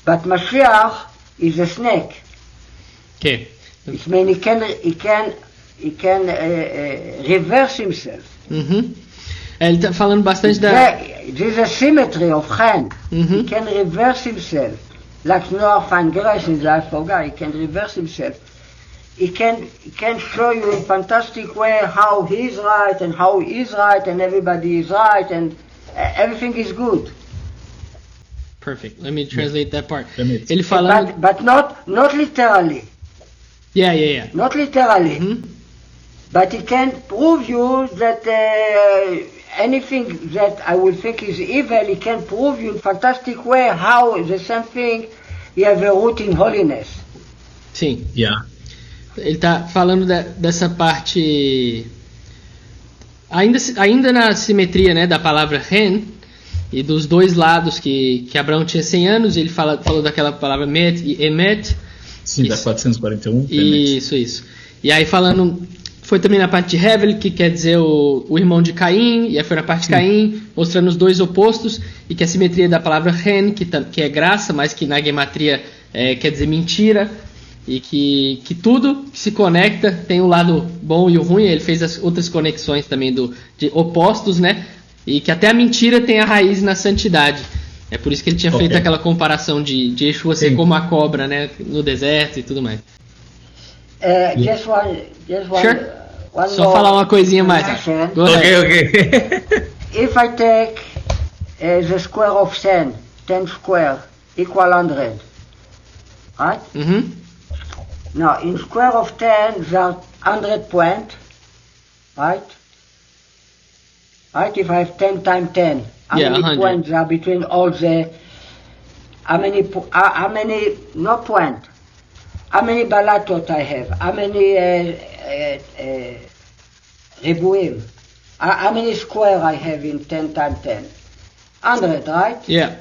Speaker 2: but Mashiach is a snake.
Speaker 3: Okay.
Speaker 2: It means he can reverse himself.
Speaker 3: Ele está falando bastante da...
Speaker 2: There's a symmetry of Chen. He can reverse himself. Like Noah found grace in the life of God, he can reverse himself. he can show you in fantastic way how he's right and how he's right and everybody is right and everything is good.
Speaker 3: Perfect. Let me translate that part.
Speaker 1: Permit.
Speaker 3: Ele falando...
Speaker 2: But not literally.
Speaker 3: Yeah.
Speaker 2: Not literally. But he can prove you that anything that I would think is evil, he can prove you in fantastic way how the same thing you have a root in holiness.
Speaker 3: Sim.
Speaker 1: Yeah.
Speaker 3: Ele tá falando dessa parte ainda na simetria, né, da palavra ren e dos dois lados que Abraão tinha 100 anos. Ele falou daquela palavra met e emet.
Speaker 1: Sim, da 441.
Speaker 3: Isso. E aí falando, foi também na parte de Hevel, que quer dizer o irmão de Caim, e aí foi na parte de Caim, mostrando os dois opostos, e que a simetria da palavra ren, que é graça, mas que na gematria quer dizer mentira, e que tudo que se conecta tem o lado bom e o ruim. Ele fez as outras conexões também de opostos, né? E que até a mentira tem a raiz na santidade. É por isso que ele tinha feito aquela comparação de Yeshua ser como a cobra, né? No deserto e tudo mais.
Speaker 2: Just one
Speaker 3: Sure.
Speaker 2: one
Speaker 3: Só
Speaker 2: more
Speaker 3: falar uma coisinha mais.
Speaker 2: explanation.
Speaker 3: Go ahead.
Speaker 1: Ok.
Speaker 2: If I take the square of 10 square equal 100, right?
Speaker 3: Uhum.
Speaker 2: Now, in square of 10, there are 100 points, right? Right, if I have 10 times 10, how
Speaker 3: Yeah,
Speaker 2: many
Speaker 3: 100.
Speaker 2: points are between all the, how many, no point, how many balatot I have, how many ribuim, how many square I have in 10 times 10? 100, right?
Speaker 3: Yeah.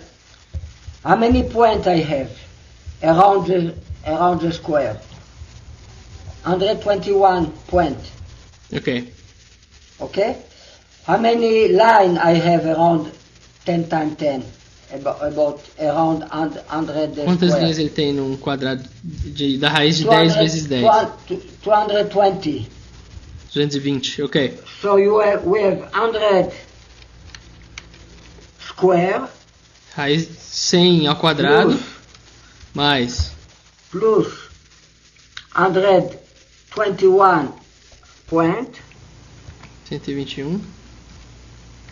Speaker 2: How many points I have around the square? 121 points.
Speaker 3: Ok.
Speaker 2: Okay? How many line I have around 10 times 10? About around 100
Speaker 3: Quantas
Speaker 2: square.
Speaker 3: linhas ele tem num quadrado da raiz de 10 vezes 10?
Speaker 2: 220.
Speaker 3: 220, ok.
Speaker 2: So we have 100 square
Speaker 3: Raiz 100 ao quadrado, mais
Speaker 2: plus 121 point
Speaker 3: 121,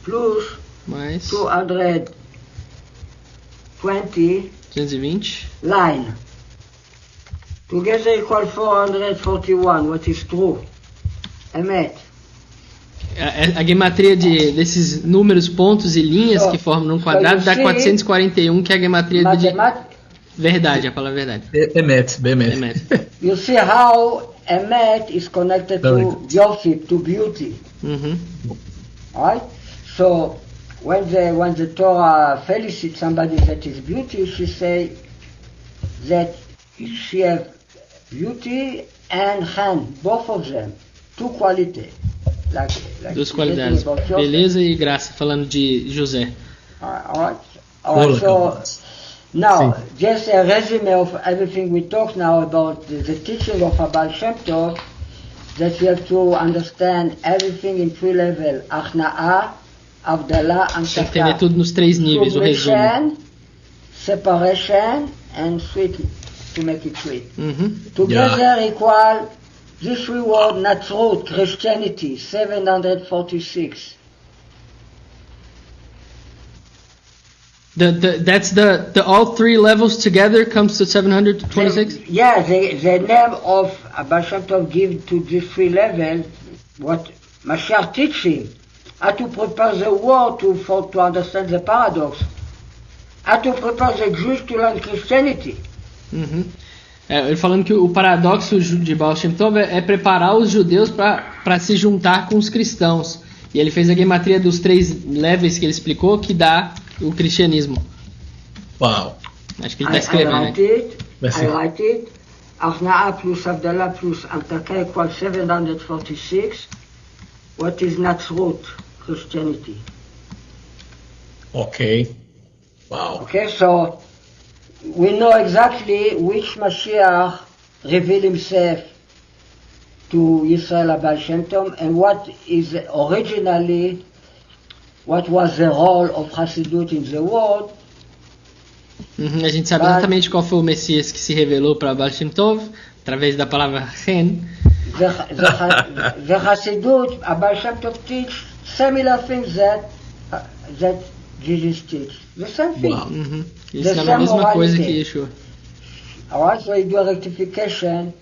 Speaker 2: plus
Speaker 3: mais
Speaker 2: 220
Speaker 3: 220.
Speaker 2: line. Together equal 441, what is true. Emet.
Speaker 3: A gematria desses números, pontos e linhas que formam um quadrado dá 441, que é a gematria de verdade, a palavra verdade.
Speaker 1: Emet.
Speaker 3: Emet.
Speaker 2: You see how Emet is connected to Yosef, to beauty.
Speaker 3: Uhum.
Speaker 2: Right? So when the Torah felicitates somebody that is beauty, she say that she have beauty and hand, both of them, two quality. Like
Speaker 3: Duas qualidades, beleza e graça, falando de José.
Speaker 2: Alright. So now, just a resume of everything we talked now about the teaching of Abal Shem Tov, that you have to understand everything in three levels: Achna'ah, Avdalah, and
Speaker 3: Tem que entender tudo nos 3 níveis, o resumo.
Speaker 2: Separation, and sweet, to make it sweet.
Speaker 3: Uhum.
Speaker 2: Together equal this three word Natsrut, Christianity, 746.
Speaker 3: That's the all 3 levels together comes to 726?
Speaker 2: The name of Abba Shem Tov give to this three level what Mashiach teaching, how to prepare the world to understand the paradox, how to prepare the Jews to learn Christianity.
Speaker 3: Uhum. Ele falando que o paradoxo de Baal Shem Tov é preparar os judeus para se juntar com os cristãos. E ele fez a gematria dos 3 levels que ele explicou, que dá o cristianismo.
Speaker 1: Uau.
Speaker 3: Acho que ele está escrevendo,
Speaker 2: I write it. Achna'ah plus Avdalah plus Antaka equals 746. What is Natsrut? Christianity.
Speaker 1: Ok. Uau.
Speaker 2: Okay, so we know exactly which Mashiach revealed himself to Israel Abba Shem Tov and what was the role of Hasidut in the world.
Speaker 3: Uhum. A gente sabe exatamente qual foi o Messias que se revelou para Baal Shem Tov, através da palavra chen.
Speaker 2: The Hasidut, Abba Shem Tov teach similar things that Jesus teach. The same thing.
Speaker 1: Wow.
Speaker 3: Uhum. Isso é a mesma coisa que Yeshua.
Speaker 2: Alright, so you do a rectification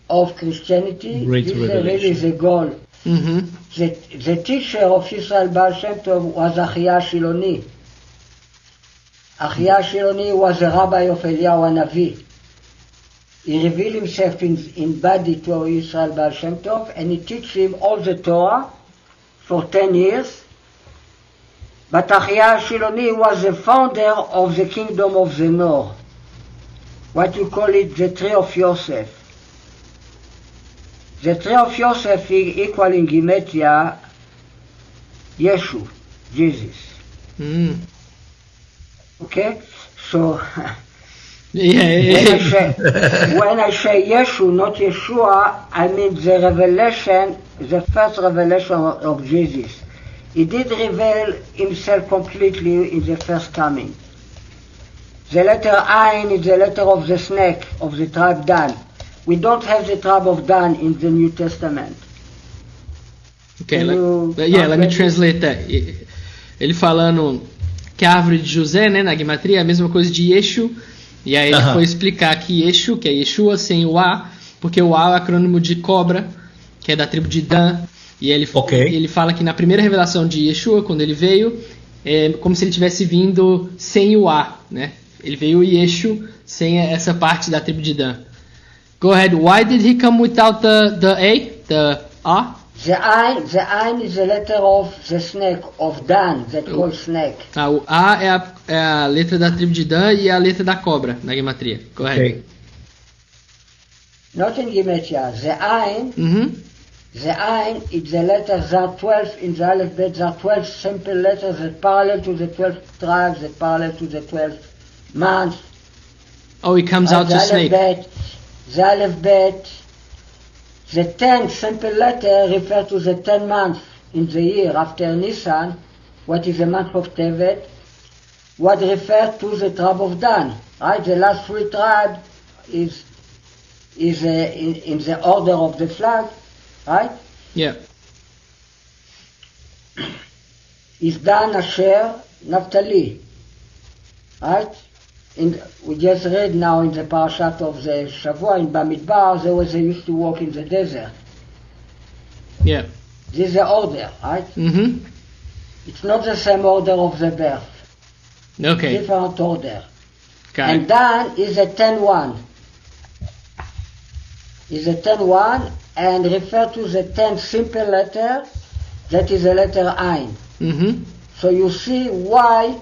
Speaker 2: of Christianity.
Speaker 1: Great
Speaker 2: this
Speaker 1: revelation.
Speaker 2: really is a goal.
Speaker 3: Uhum.
Speaker 2: The teacher of Israel Baal Shem Tov was Achia Shiloni. Achia Shiloni was a rabbi of Eliyahu Hanavi. He revealed himself in body to Israel Baal Shem Tov, and he teach him all the Torah for 10 years. But Achia Shiloni was the founder of the kingdom of the North. What you call it, the tree of Yosef. The tree of Yosef is equal in Gematria Yeshu, Jesus. Okay? So, when I say Yeshu, not Yeshua, I mean the revelation, the first revelation of Jesus. He did reveal himself completely in the first coming. The letter Ayin is the letter of the snake, of the tribe Dan. We don't have the tribe of Dan in the New Testament.
Speaker 3: Okay, let me translate that. Ele falando que a árvore de José, né, na Gematria, é a mesma coisa de Yeshu. E aí ele foi explicar que Yeshu, que é Yeshua sem o A, porque o A é o acrônimo de cobra, que é da tribo de Dan. E ele fala que na primeira revelação de Yeshua, quando ele veio, é como se ele tivesse vindo sem o A, né? Ele veio Yeshu sem essa parte da tribo de Dan. Go ahead. Why did he come without the A, the A?
Speaker 2: The Ain is the letter of the snake, of Dan, that called snake.
Speaker 3: Ah, o A é a letra da tribo de Dan e a letra da cobra na Gematria. Go ahead.
Speaker 1: Okay.
Speaker 2: Not in Gematria. The Ain is the letters are 12 in the alphabet. There are 12 simple letters that parallel to the 12 tribes, that parallel to the 12 months.
Speaker 3: Oh, he comes out to snake.
Speaker 2: The alphabet, the 10 simple letter refer to the 10 months in the year after Nisan, what is the month of Tevet, what refers to the tribe of Dan. Right? The last 3 tribes is in the order of the flag, right?
Speaker 3: Yeah.
Speaker 2: Is Dan, Asher, Naphtali, right? We just read now in the parashat of the Shavua in Bamidbar, they used to walk in the desert.
Speaker 3: Yeah.
Speaker 2: This is the order, right?
Speaker 3: Mm-hmm.
Speaker 2: It's not the same order of the birth.
Speaker 3: Okay.
Speaker 2: Different order.
Speaker 3: Got
Speaker 2: And
Speaker 3: it.
Speaker 2: Dan is a 10-1. Is a 10-1 and refer to the 10 simple letter, that is the letter Ain.
Speaker 3: Mm-hmm.
Speaker 2: So you see why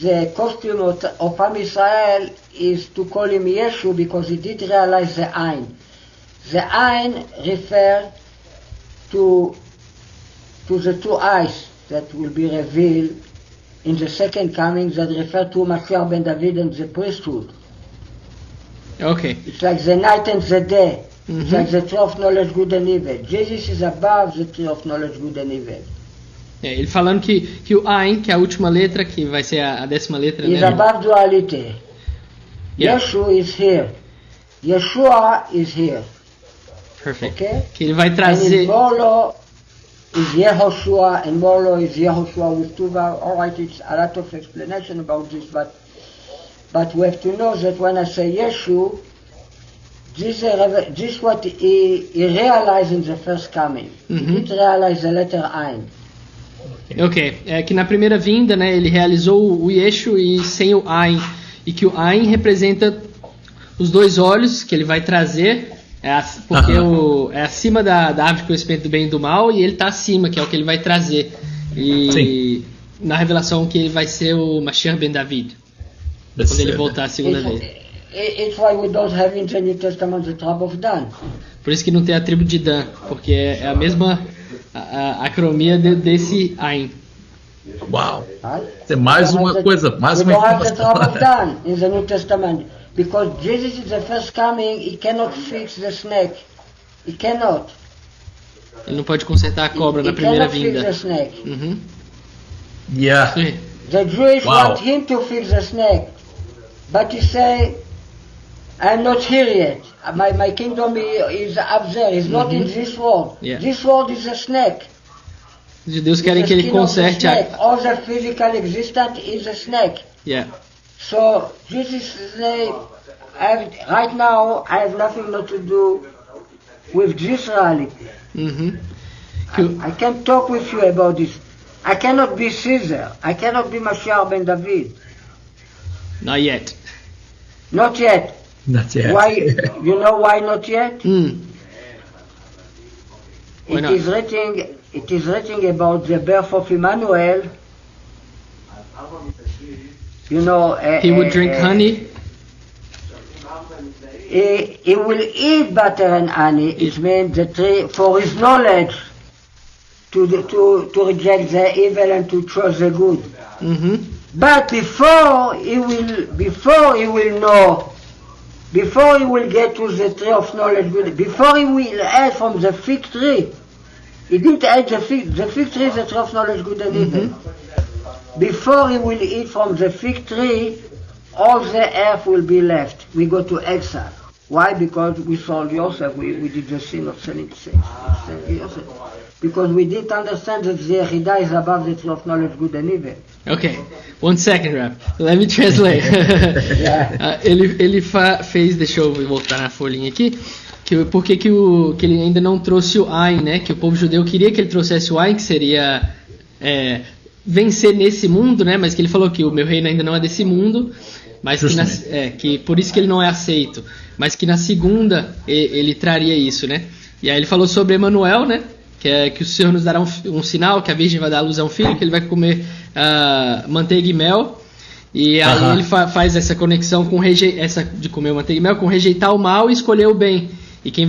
Speaker 2: the costume of Am Israel is to call him Yeshu, because he did realize the Ain. The Ain refers to the 2 eyes that will be revealed in the second coming, that refer to Mashiach ben David and the priesthood.
Speaker 3: Okay.
Speaker 2: It's like the night and the day.
Speaker 3: Mm-hmm.
Speaker 2: It's like the tree of knowledge, good and evil. Jesus is above the tree of knowledge, good and evil.
Speaker 3: Ele falando que o Ain, que é a última letra, que vai ser a 10ª letra,
Speaker 2: He's
Speaker 3: né?
Speaker 2: above duality.
Speaker 3: Yeah.
Speaker 2: Yeshu is here. Yeshua is here.
Speaker 3: Perfect.
Speaker 2: Okay?
Speaker 3: Que ele vai
Speaker 2: And
Speaker 3: trazer...
Speaker 2: in Molo is Yehoshua, and Molo is Yehoshua with Tuva. All right, it's a lot of explanation about this, but we have to know that when I say Yeshu, this is what he realized in the first coming.
Speaker 3: Mm-hmm.
Speaker 2: He did realize the letter Ain.
Speaker 3: Ok, é que na primeira vinda, né, ele realizou o Yeshu e sem o Ain, e que o Ain representa os 2 olhos que ele vai trazer, porque é acima da árvore do conhecimento do bem e do mal, e ele está acima, que é o que ele vai trazer. E sim, na revelação que ele vai ser o Mashiach ben David, quando ele voltar a segunda vez.
Speaker 2: It's why we don't have in the New Testament the tribe of Dan.
Speaker 3: Por isso que não tem a tribo de Dan, porque é a mesma a acromia desse Ain.
Speaker 1: Uau! Tem mais uma coisa, mais uma
Speaker 2: informação. We don't have the tribe of
Speaker 1: informação.
Speaker 2: Dan in the New Testament, because Jesus is the first coming, he cannot fix the snake. He cannot.
Speaker 3: Ele não pode consertar a cobra na primeira vinda.
Speaker 2: He cannot fix the snake.
Speaker 3: Uhum.
Speaker 1: Yeah.
Speaker 2: The Jewish
Speaker 1: Wow.
Speaker 2: want him to fix the snake, but he say, I'm not here yet. My kingdom is up there. It's not in this world.
Speaker 3: Yeah.
Speaker 2: This world is a snake.
Speaker 3: Os judeus querem que ele conserte a...
Speaker 2: All the physical existence is a snake.
Speaker 3: Yeah.
Speaker 2: So this is right now I have nothing not to do with this reality.
Speaker 3: Uhum.
Speaker 2: I can't talk with you about this. I cannot be Caesar. I cannot be Mashiach ben David.
Speaker 3: Not yet.
Speaker 2: Not yet.
Speaker 1: Not yet.
Speaker 2: Why? You know why not yet?
Speaker 3: Why
Speaker 2: It
Speaker 3: not?
Speaker 2: is written about the birth of Emmanuel. You know,
Speaker 3: He would drink honey.
Speaker 2: He will eat butter and honey. It means the tree for his knowledge to reject the evil and to choose the good.
Speaker 3: Uhum.
Speaker 2: But before he will know, before he will get to the tree of knowledge good, before he will eat from the fig tree, he didn't eat the fig tree is the tree of knowledge good and evil. Before he will eat from the fig tree, all the earth will be left. We go to exile. Why? Because we sold Yosef. We did the sin of selling Yosef. Because we didn't understand that the Yehidah is above the tree of knowledge good and evil.
Speaker 3: Okay, 1 second, Rav. Let me translate. Ele fez, deixa eu voltar na folhinha aqui, por que ele ainda não trouxe o Ain, né? Que o povo judeu queria que ele trouxesse o Ain, que seria vencer nesse mundo, né? Mas que ele falou que o meu reino ainda não é desse mundo, mas que por isso que ele não é aceito, mas que na segunda ele traria isso, né? E aí ele falou sobre Emanuel, né? Que o Senhor nos dará um sinal, que a Virgem vai dar à luz a um filho, que ele vai comer manteiga e mel. E aí ele faz essa conexão com essa de comer manteiga e mel, com rejeitar o mal e escolher o bem. E quem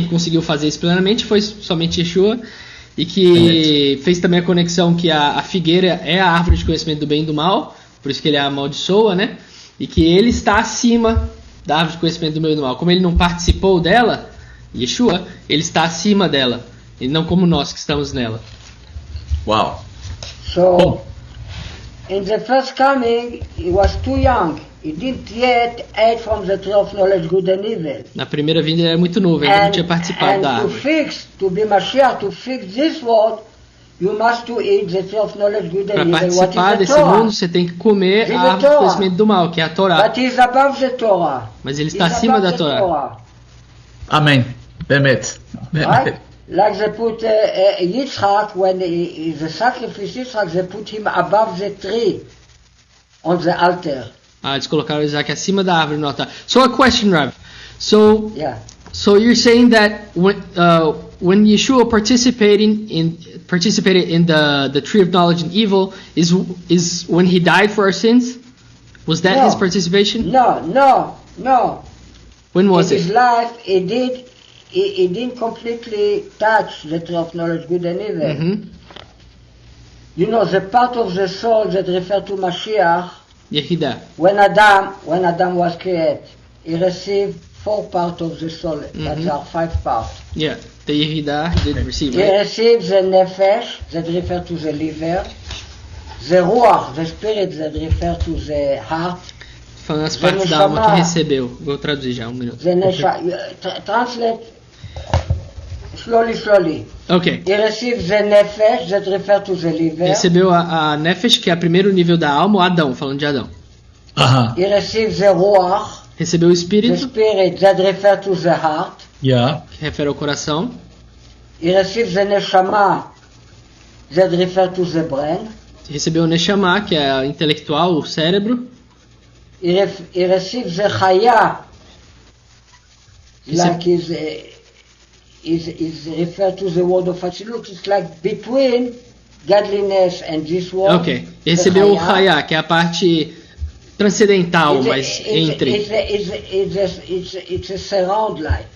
Speaker 3: conseguiu fazer isso plenamente foi somente Yeshua. E que fez também a conexão que a figueira é a árvore de conhecimento do bem e do mal, por isso que ele a amaldiçoa, né? E que ele está acima da árvore de conhecimento do bem e do mal. Como ele não participou dela, Yeshua, ele está acima dela. E não como nós que estamos nela.
Speaker 1: Wow.
Speaker 2: So, in the first coming, he was too young. He didn't yet eat from the tree of knowledge good and evil.
Speaker 3: Na primeira vinda ele era muito novo, ainda não tinha participado da árvore.
Speaker 2: To be Mashiach, to fix this world, you must to eat the tree of knowledge good and
Speaker 3: evil. Para participar desse mundo, você tem que comer a árvore do conhecimento do mal, que é a Torá.
Speaker 2: But he's above the Torah.
Speaker 3: Mas ele está acima da Torá.
Speaker 1: Amém. Bemet.
Speaker 2: Right? Like they put Yitzchak, when the sacrifice Yitzchak, they put him above the tree on the altar.
Speaker 3: Eles colocaram Isaac acima da árvore no altar. So a question, Rav. So you're saying that when Yeshua participated in the tree of knowledge and evil is when he died for our sins? Was that his participation?
Speaker 2: No.
Speaker 3: When was it?
Speaker 2: In his life, he didn't completely touch the tree of knowledge, good and evil.
Speaker 3: Mm-hmm.
Speaker 2: You know, the part of the soul that refers to Mashiach,
Speaker 3: Yehidah.
Speaker 2: When Adam was created, he received 4 parts of the soul.
Speaker 3: Mm-hmm.
Speaker 2: That are 5 parts.
Speaker 3: Yeah, the Yehidah did receive.
Speaker 2: He received the nefesh, that refers to the liver, the ruach, the spirit, that refers to the heart.
Speaker 3: Falando as partes da alma que recebeu. Vou traduzir já, 1 minuto.
Speaker 2: Translate slowly.
Speaker 3: Ok.
Speaker 2: He received the nefesh, that refers to the liver.
Speaker 3: Recebeu a nefesh, que é o primeiro nível da alma, o Adão, falando de Adão.
Speaker 2: He received the ruach.
Speaker 3: Recebeu o espírito.
Speaker 2: The spirit, that refers to the heart.
Speaker 3: Que refere ao coração.
Speaker 2: He received the neshama, that refers to the brain. Recebeu
Speaker 3: o neshama, que é o intelectual, o cérebro.
Speaker 2: He receives the chaya, like is referred to the word of Atzilut. It's like between godliness and this world.
Speaker 3: Ok. Recebeu o chaya, que é a parte transcendental, mas entre.
Speaker 2: It's a surround light,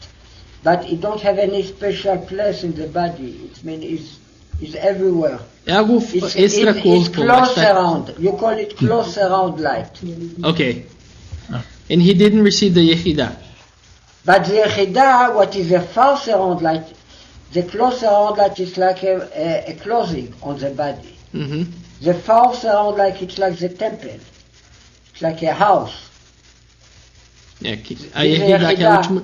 Speaker 2: but it don't have any special place in the body. It means it's everywhere.
Speaker 3: É algo extra-corpo.
Speaker 2: It's close around. You call it close around light.
Speaker 3: Okay. And he didn't receive the Yehidah.
Speaker 2: But the Yehidah, what is a false around light, the close around light is like a clothing on the body.
Speaker 3: Mm-hmm.
Speaker 2: The false around light, it's like the temple. It's like a house.
Speaker 3: A Yehida, que é a última...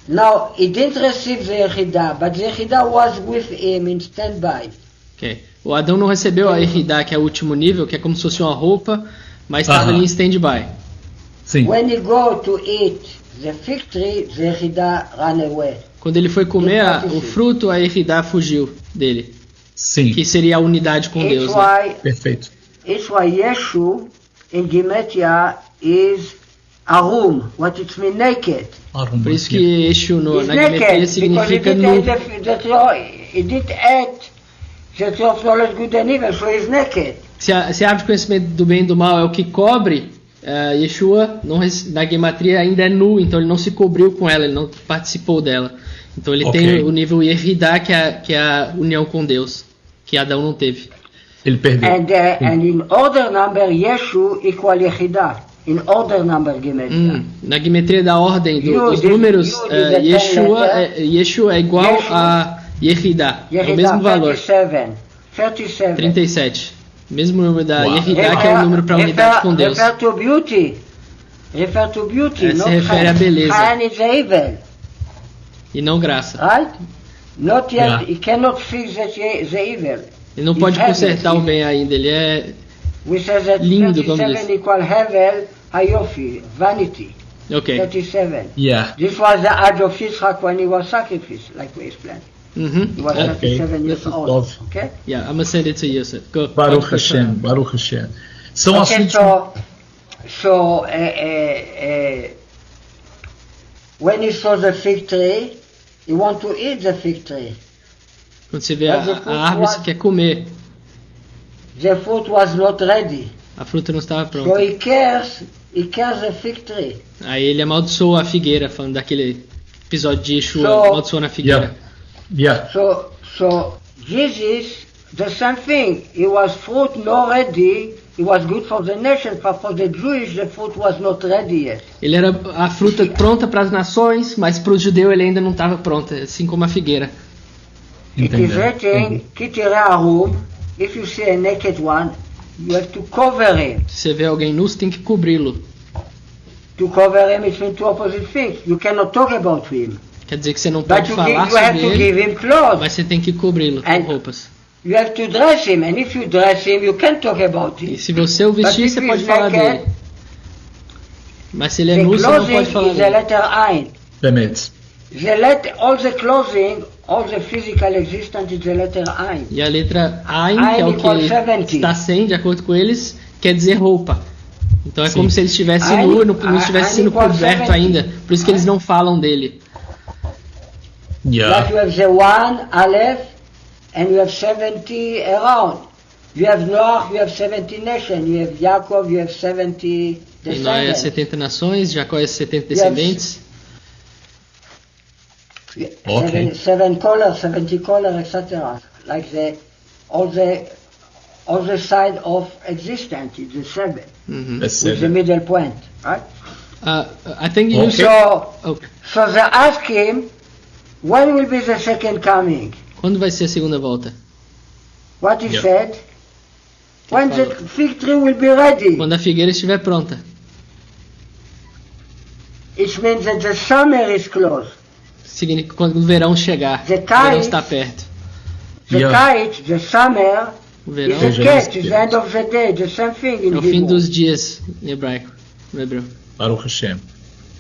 Speaker 2: Now, he didn't receive the Yehida, but the Yehida was with him in standby.
Speaker 3: Okay. O Adão não recebeu a Yehida, que é o último nível, que é como se fosse uma roupa, mas estava ali em stand-by.
Speaker 1: Sim.
Speaker 2: When he go to eat the fig tree, the Yehida ran away.
Speaker 3: Quando ele foi comer o fruto, a Yehida fugiu dele.
Speaker 1: Sim.
Speaker 3: Que seria a unidade com Deus. Né?
Speaker 1: Perfeito.
Speaker 2: It's why Yeshu in Gematria is Arum, what it means naked.
Speaker 3: Por isso que Yeshu na Gematria significa nu.
Speaker 2: He didn't act the tree of knowledge good and evil, so he's naked.
Speaker 3: Se a árvore de conhecimento do bem e do mal é o que cobre, Yeshua na Gematria ainda é nu, então ele não se cobriu com ela, ele não participou dela. Então ele tem o nível Yehida, que é a união com Deus, que Adão não teve.
Speaker 1: Ele perdeu.
Speaker 2: And in order number, Yeshu equal Yehida. In order number Gematria.
Speaker 3: Na Gematria da ordem dos números, Yeshua é igual a Yehida. É o mesmo valor. 37. Mesmo número da Yehida, que é o número para a unidade com Deus.
Speaker 2: Refer to beauty.
Speaker 3: Se refere à beleza. E não graça.
Speaker 2: Right? Not yet. He cannot fix the evil.
Speaker 3: Ele não pode consertar o bem ainda. Ele é lindo, como diz.
Speaker 2: Equal hevel, hayofi, vanity.
Speaker 3: Okay.
Speaker 2: 37.
Speaker 1: Yeah.
Speaker 2: This was the age of Yitzchak when he was sacrificed, like we explained. He was 37 years old. Okay?
Speaker 3: Yeah, I'm going to send it to Yosef. Go.
Speaker 1: Baruch Hashem, Baruch Hashem. São assuntos...
Speaker 2: So when he saw the fig tree, he want to eat the fig tree.
Speaker 3: Quando você vê a árvore, você quer comer.
Speaker 2: The fruit was not ready.
Speaker 3: A fruta não estava pronta.
Speaker 2: So he cares the fig tree.
Speaker 3: Aí ele amaldiçoou a figueira, falando daquele episódio de Yeshua, amaldiçoando a figueira.
Speaker 2: So Jesus, the same thing. He was fruit not ready. It was good for the nation, but for the Jewish, the fruit was not ready yet.
Speaker 3: Ele era a fruta pronta para as nações, mas para o judeu ele ainda não estava pronta, assim como a figueira.
Speaker 2: It is written, Kitirarum, if you see a naked one, you have to cover him.
Speaker 3: Se você vê alguém nu, você tem que cobri-lo.
Speaker 2: To cover him, it means two opposite things. You cannot talk about him.
Speaker 3: Quer dizer que você não pode falar sobre ele, mas você tem que cobri-lo com roupas.
Speaker 2: You have to dress him, and if you dress him, you can talk about him.
Speaker 3: E se você o vestir, você pode falar dele. Mas se ele é nu, você não pode falar dele.
Speaker 2: The letter Ain.
Speaker 1: Demet.
Speaker 2: All the clothing, all the physical existence is the letter Ain.
Speaker 3: E a letra Ain, que é o que está sem, de acordo com eles, quer dizer roupa. Então é como se ele estivesse nu, não estivesse sendo coberto ainda. Por isso que eles não falam dele.
Speaker 2: Yeah. But you have the one, Aleph, and you have 70 around. You have Noach, you have 70 nations. You have Jacob, you have 70 descendants.
Speaker 3: Noé é 70 nações, Jacó é 70 descendentes.
Speaker 2: Okay. 7 colors, 70 colors, etc. Like all the side of existence is the 7. With the middle point, right?
Speaker 3: I think you
Speaker 2: So they ask him, when will be the second coming?
Speaker 3: Quando vai ser a segunda volta?
Speaker 2: What he said? When the fig tree will be ready.
Speaker 3: Quando a figueira estiver pronta.
Speaker 2: It means that the summer is close.
Speaker 3: Significa quando o verão chegar. O verão está perto.
Speaker 2: The kite, the summer,
Speaker 3: o verão
Speaker 2: is the cat, is the end of the day, the same thing in Hebrew.
Speaker 3: É o fim dos dias em hebraico, no hebreu.
Speaker 1: Baruch Hashem.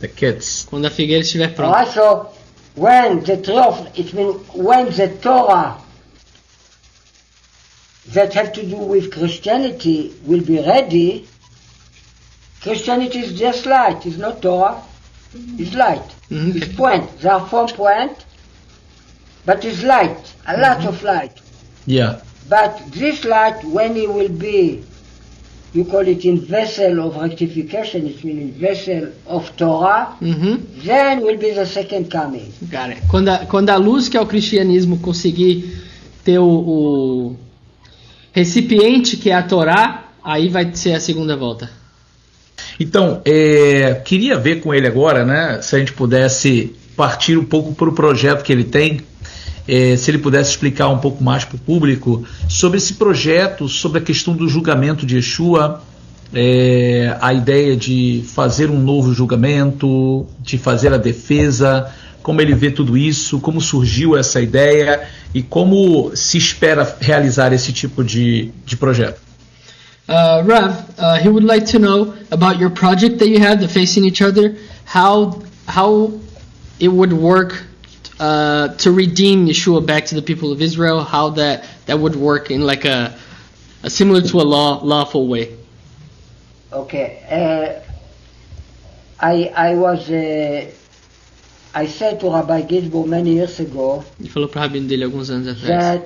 Speaker 1: The kids.
Speaker 3: Quando a figueira estiver pronta.
Speaker 2: Also, when the tree, it means when the Torah that have to do with Christianity will be ready. Christianity is just light, it's not Torah, it's light. It's point, there are 4 points, but it's light, a lot of light.
Speaker 1: Yeah.
Speaker 2: But this light, when it will be, you call it in vessel of rectification, it means in vessel of Torah, then will be the second coming.
Speaker 3: Got it. Quando a luz que é o cristianismo conseguir ter o recipiente que é a Torá, aí vai ser a segunda volta.
Speaker 1: Então, queria ver com ele agora, né, se a gente pudesse partir um pouco para o projeto que ele tem, se ele pudesse explicar um pouco mais para o público sobre esse projeto, sobre a questão do julgamento de Yeshua, a ideia de fazer um novo julgamento, de fazer a defesa, como ele vê tudo isso, como surgiu essa ideia e como se espera realizar esse tipo de projeto.
Speaker 3: Rav, he would like to know about your project that you have, the Facing Each Other, how it would work to redeem Yeshua back to the people of Israel, how that would work in like a similar to a lawful way.
Speaker 2: Okay. I said to Rabbi Ginsburg many years ago
Speaker 3: Ele falou para o rabino dele alguns anos atrás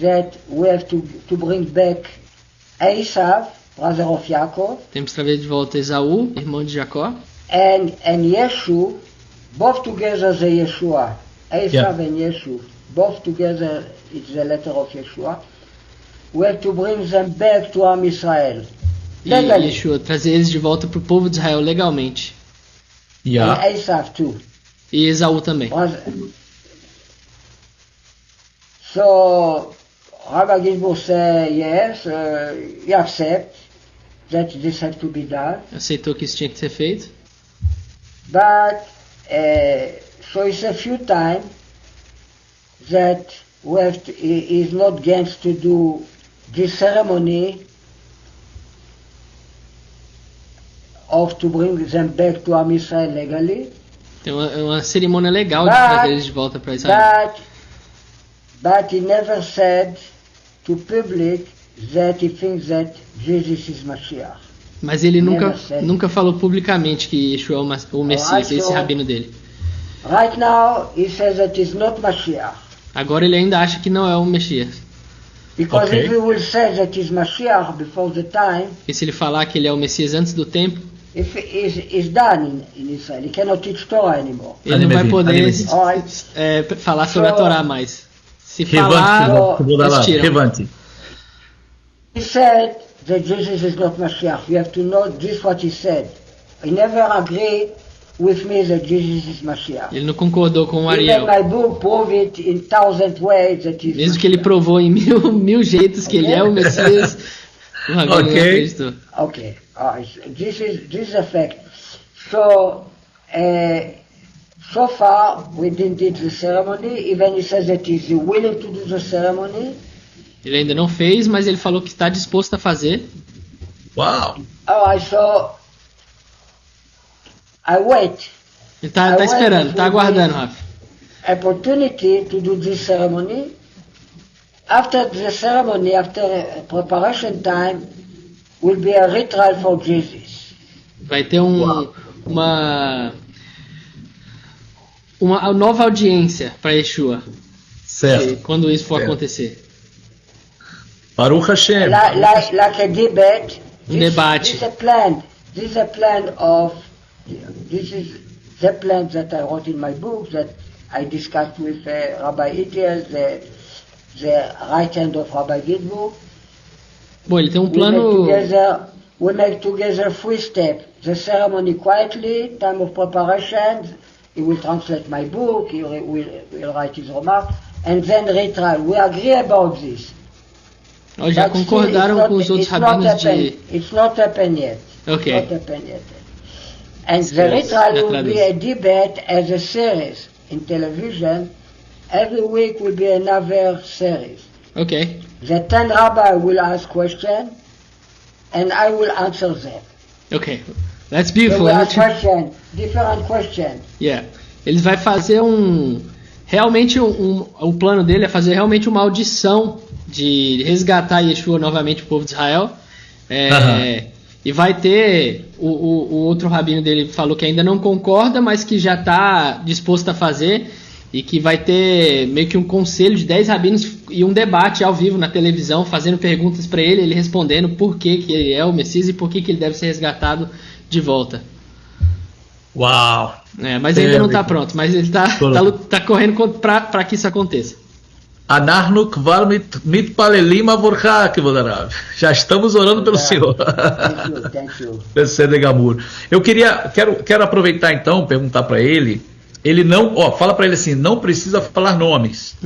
Speaker 2: that we have to bring back Esav, brother of Yaakov,
Speaker 3: temos que trazer de volta Esaú, irmão de Jacó,
Speaker 2: and Yeshu, both together the Yeshua. Esav and Yeshu, both together it's the letter of Yeshua. We have to bring them back to Am Israel.
Speaker 3: E Yeshua, trazer eles de volta para o povo de Israel legalmente.
Speaker 2: And Esav too.
Speaker 3: E Esaú também.
Speaker 2: So Rabbi Ginsburg said yes, he accepts that this has to be done.
Speaker 3: Aceitou que isso tinha que ser feito.
Speaker 2: But so it's a few times that we have to, he is not against to do this ceremony of to bring them back to Am Israel legally.
Speaker 3: Tem uma cerimônia legal de trazer eles de volta para Israel.
Speaker 2: But he never said to public that he thinks that Jesus is Mashiach.
Speaker 3: Mas ele nunca falou publicamente que Yeshua é o Messias, esse rabino dele.
Speaker 2: Right now he says that he's not Mashiach.
Speaker 3: Agora ele ainda acha que não é o Messias.
Speaker 2: Because if he will say that he's Mashiach before the time,
Speaker 3: e se ele falar que ele é o Messias antes do tempo,
Speaker 2: if is done in Israel, he cannot teach Torah anymore.
Speaker 3: Ele não vai poder falar sobre a Torá mais. Se falar, eles tiram.
Speaker 2: He said that Jesus is not Mashiach. You have to know this what he said. He never agreed with me that Jesus is Mashiach.
Speaker 3: Ele não concordou com o Ariel.
Speaker 2: Even my book prove it in 1,000 ways that he's
Speaker 3: Mesmo que ele provou em mil jeitos que ele é o Messias, o rabino não acreditou.
Speaker 2: Okay. This is a fact. So, so far we didn't do the ceremony. Even he says that he's willing to do the ceremony.
Speaker 3: Ele ainda não fez, mas ele falou que está disposto a fazer.
Speaker 1: Uau!
Speaker 2: So I wait.
Speaker 3: Ele está esperando, está aguardando, Rafa.
Speaker 2: Opportunity to do this ceremony. After the ceremony, after preparation time, will be a retrial for Jesus.
Speaker 3: Vai ter uma nova audiência para Yeshua.
Speaker 1: Certo.
Speaker 3: Quando isso for acontecer.
Speaker 1: Baruch Hashem.
Speaker 2: Like a debate.
Speaker 3: Debate.
Speaker 2: This is the plan that I wrote in my book that I discussed with Rabbi Itiel, the right hand of Rabbi Ginsburg.
Speaker 3: Bom, ele tem um plano.
Speaker 2: We make together 3 steps. The ceremony quietly, time of preparation. He will translate my book. He will write his remarks, and then retrial. We agree about this.
Speaker 3: Já concordaram com os outros rabinos de.
Speaker 2: It's not happened yet.
Speaker 3: Okay.
Speaker 2: It's not happened yet. And the retrial will be a debate as a series in television. Every week will be another series.
Speaker 3: Okay.
Speaker 2: The 10 rabbis will ask questions, and I will answer them.
Speaker 3: Okay. That's beautiful.
Speaker 2: They will ask questions, different questions.
Speaker 3: Yeah. Ele vai fazer realmente o plano dele é fazer realmente uma audição de resgatar Yeshua novamente o povo de Israel. E vai ter o outro rabino dele falou que ainda não concorda, mas que já está disposto a fazer, e que vai ter meio que um conselho de 10 rabinos e um debate ao vivo na televisão, fazendo perguntas para ele respondendo por que ele é o Messias e por que ele deve ser resgatado de volta.
Speaker 1: Uau!
Speaker 3: Mas ainda não está pronto, mas ele está correndo para que isso aconteça.
Speaker 1: Anarnu kvar mitpalelim avorcha, Kevod Harav. Já estamos orando pelo Senhor.
Speaker 2: Thank
Speaker 1: you. Eu quero aproveitar então, perguntar para ele. Ele não, fala para ele assim, não precisa falar nomes,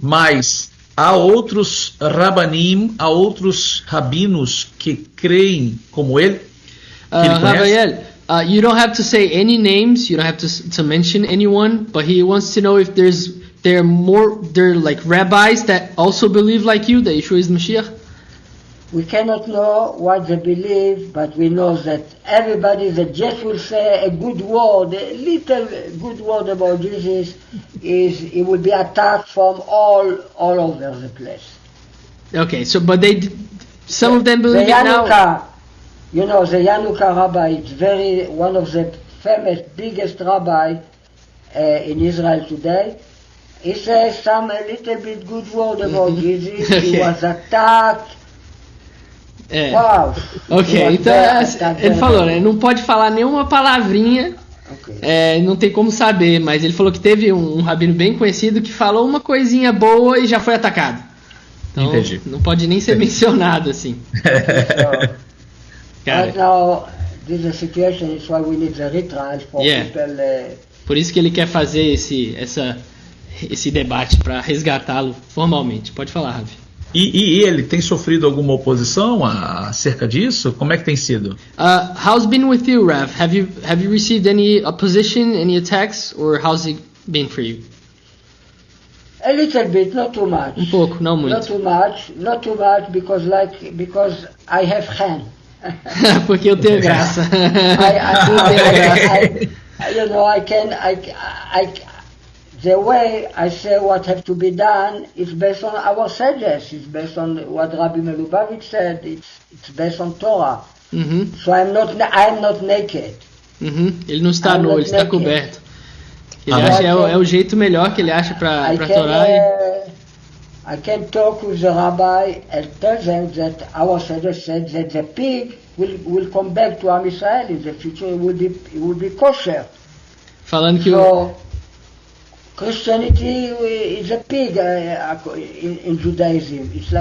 Speaker 1: mas há outros rabanim, há outros rabinos que creem como ele? Que ele conhece?
Speaker 3: Rafael, you don't have to say any names, you don't have to mention anyone, but he wants to know if there are like rabbis that also believe like you that Yeshua is the Mashiach.
Speaker 2: We cannot know what they believe, but we know that everybody that just will say a good word, a little good word about Jesus, it will be attacked from all over the place.
Speaker 3: Okay, so but some of them believe
Speaker 2: the
Speaker 3: it now.
Speaker 2: You know, the Yanuka rabbi is one of the famous, biggest rabbi in Israel today. He says a little bit good word about Jesus.
Speaker 3: Okay.
Speaker 2: He was attacked.
Speaker 3: É.
Speaker 2: Wow.
Speaker 3: Ok, então ele falou, né? Não pode falar nenhuma palavrinha,
Speaker 2: Okay.
Speaker 3: não tem como saber, mas ele falou que teve um rabino bem conhecido que falou uma coisinha boa e já foi atacado. Então
Speaker 1: Entendi.
Speaker 3: não pode nem ser mencionado assim.
Speaker 2: So,
Speaker 3: Cara,
Speaker 2: right now, this is a situation. It's why we need the retrial for
Speaker 3: Yeah.
Speaker 2: people.
Speaker 3: por isso que ele quer fazer esse debate para resgatá-lo formalmente. Pode falar, Ravi.
Speaker 1: E ele tem sofrido alguma oposição acerca disso? Como é que tem sido?
Speaker 3: How's been with you, Rav? Have you received any opposition, any attacks, or how's it been for you?
Speaker 2: A little bit, not too much.
Speaker 3: Pouco, não muito.
Speaker 2: Not too much, because I have hand.
Speaker 3: Porque eu tenho graça.
Speaker 2: You know, the way I say what have to be done is based on our sages. It's based on what Rabbi Melubavitch said. It's based on Torah.
Speaker 3: Uhum.
Speaker 2: So I'm not naked.
Speaker 3: Uhum. Ele não está nu, ele está
Speaker 2: naked.
Speaker 3: coberto. Ele acha é o jeito melhor que ele acha para Torá.
Speaker 2: I can talk with the rabbi and tell them that our sages said that the pig will come back to Am Yisrael in the future. It will be kosher.
Speaker 3: Falando que
Speaker 2: Christianity is a pig in Judaism. It's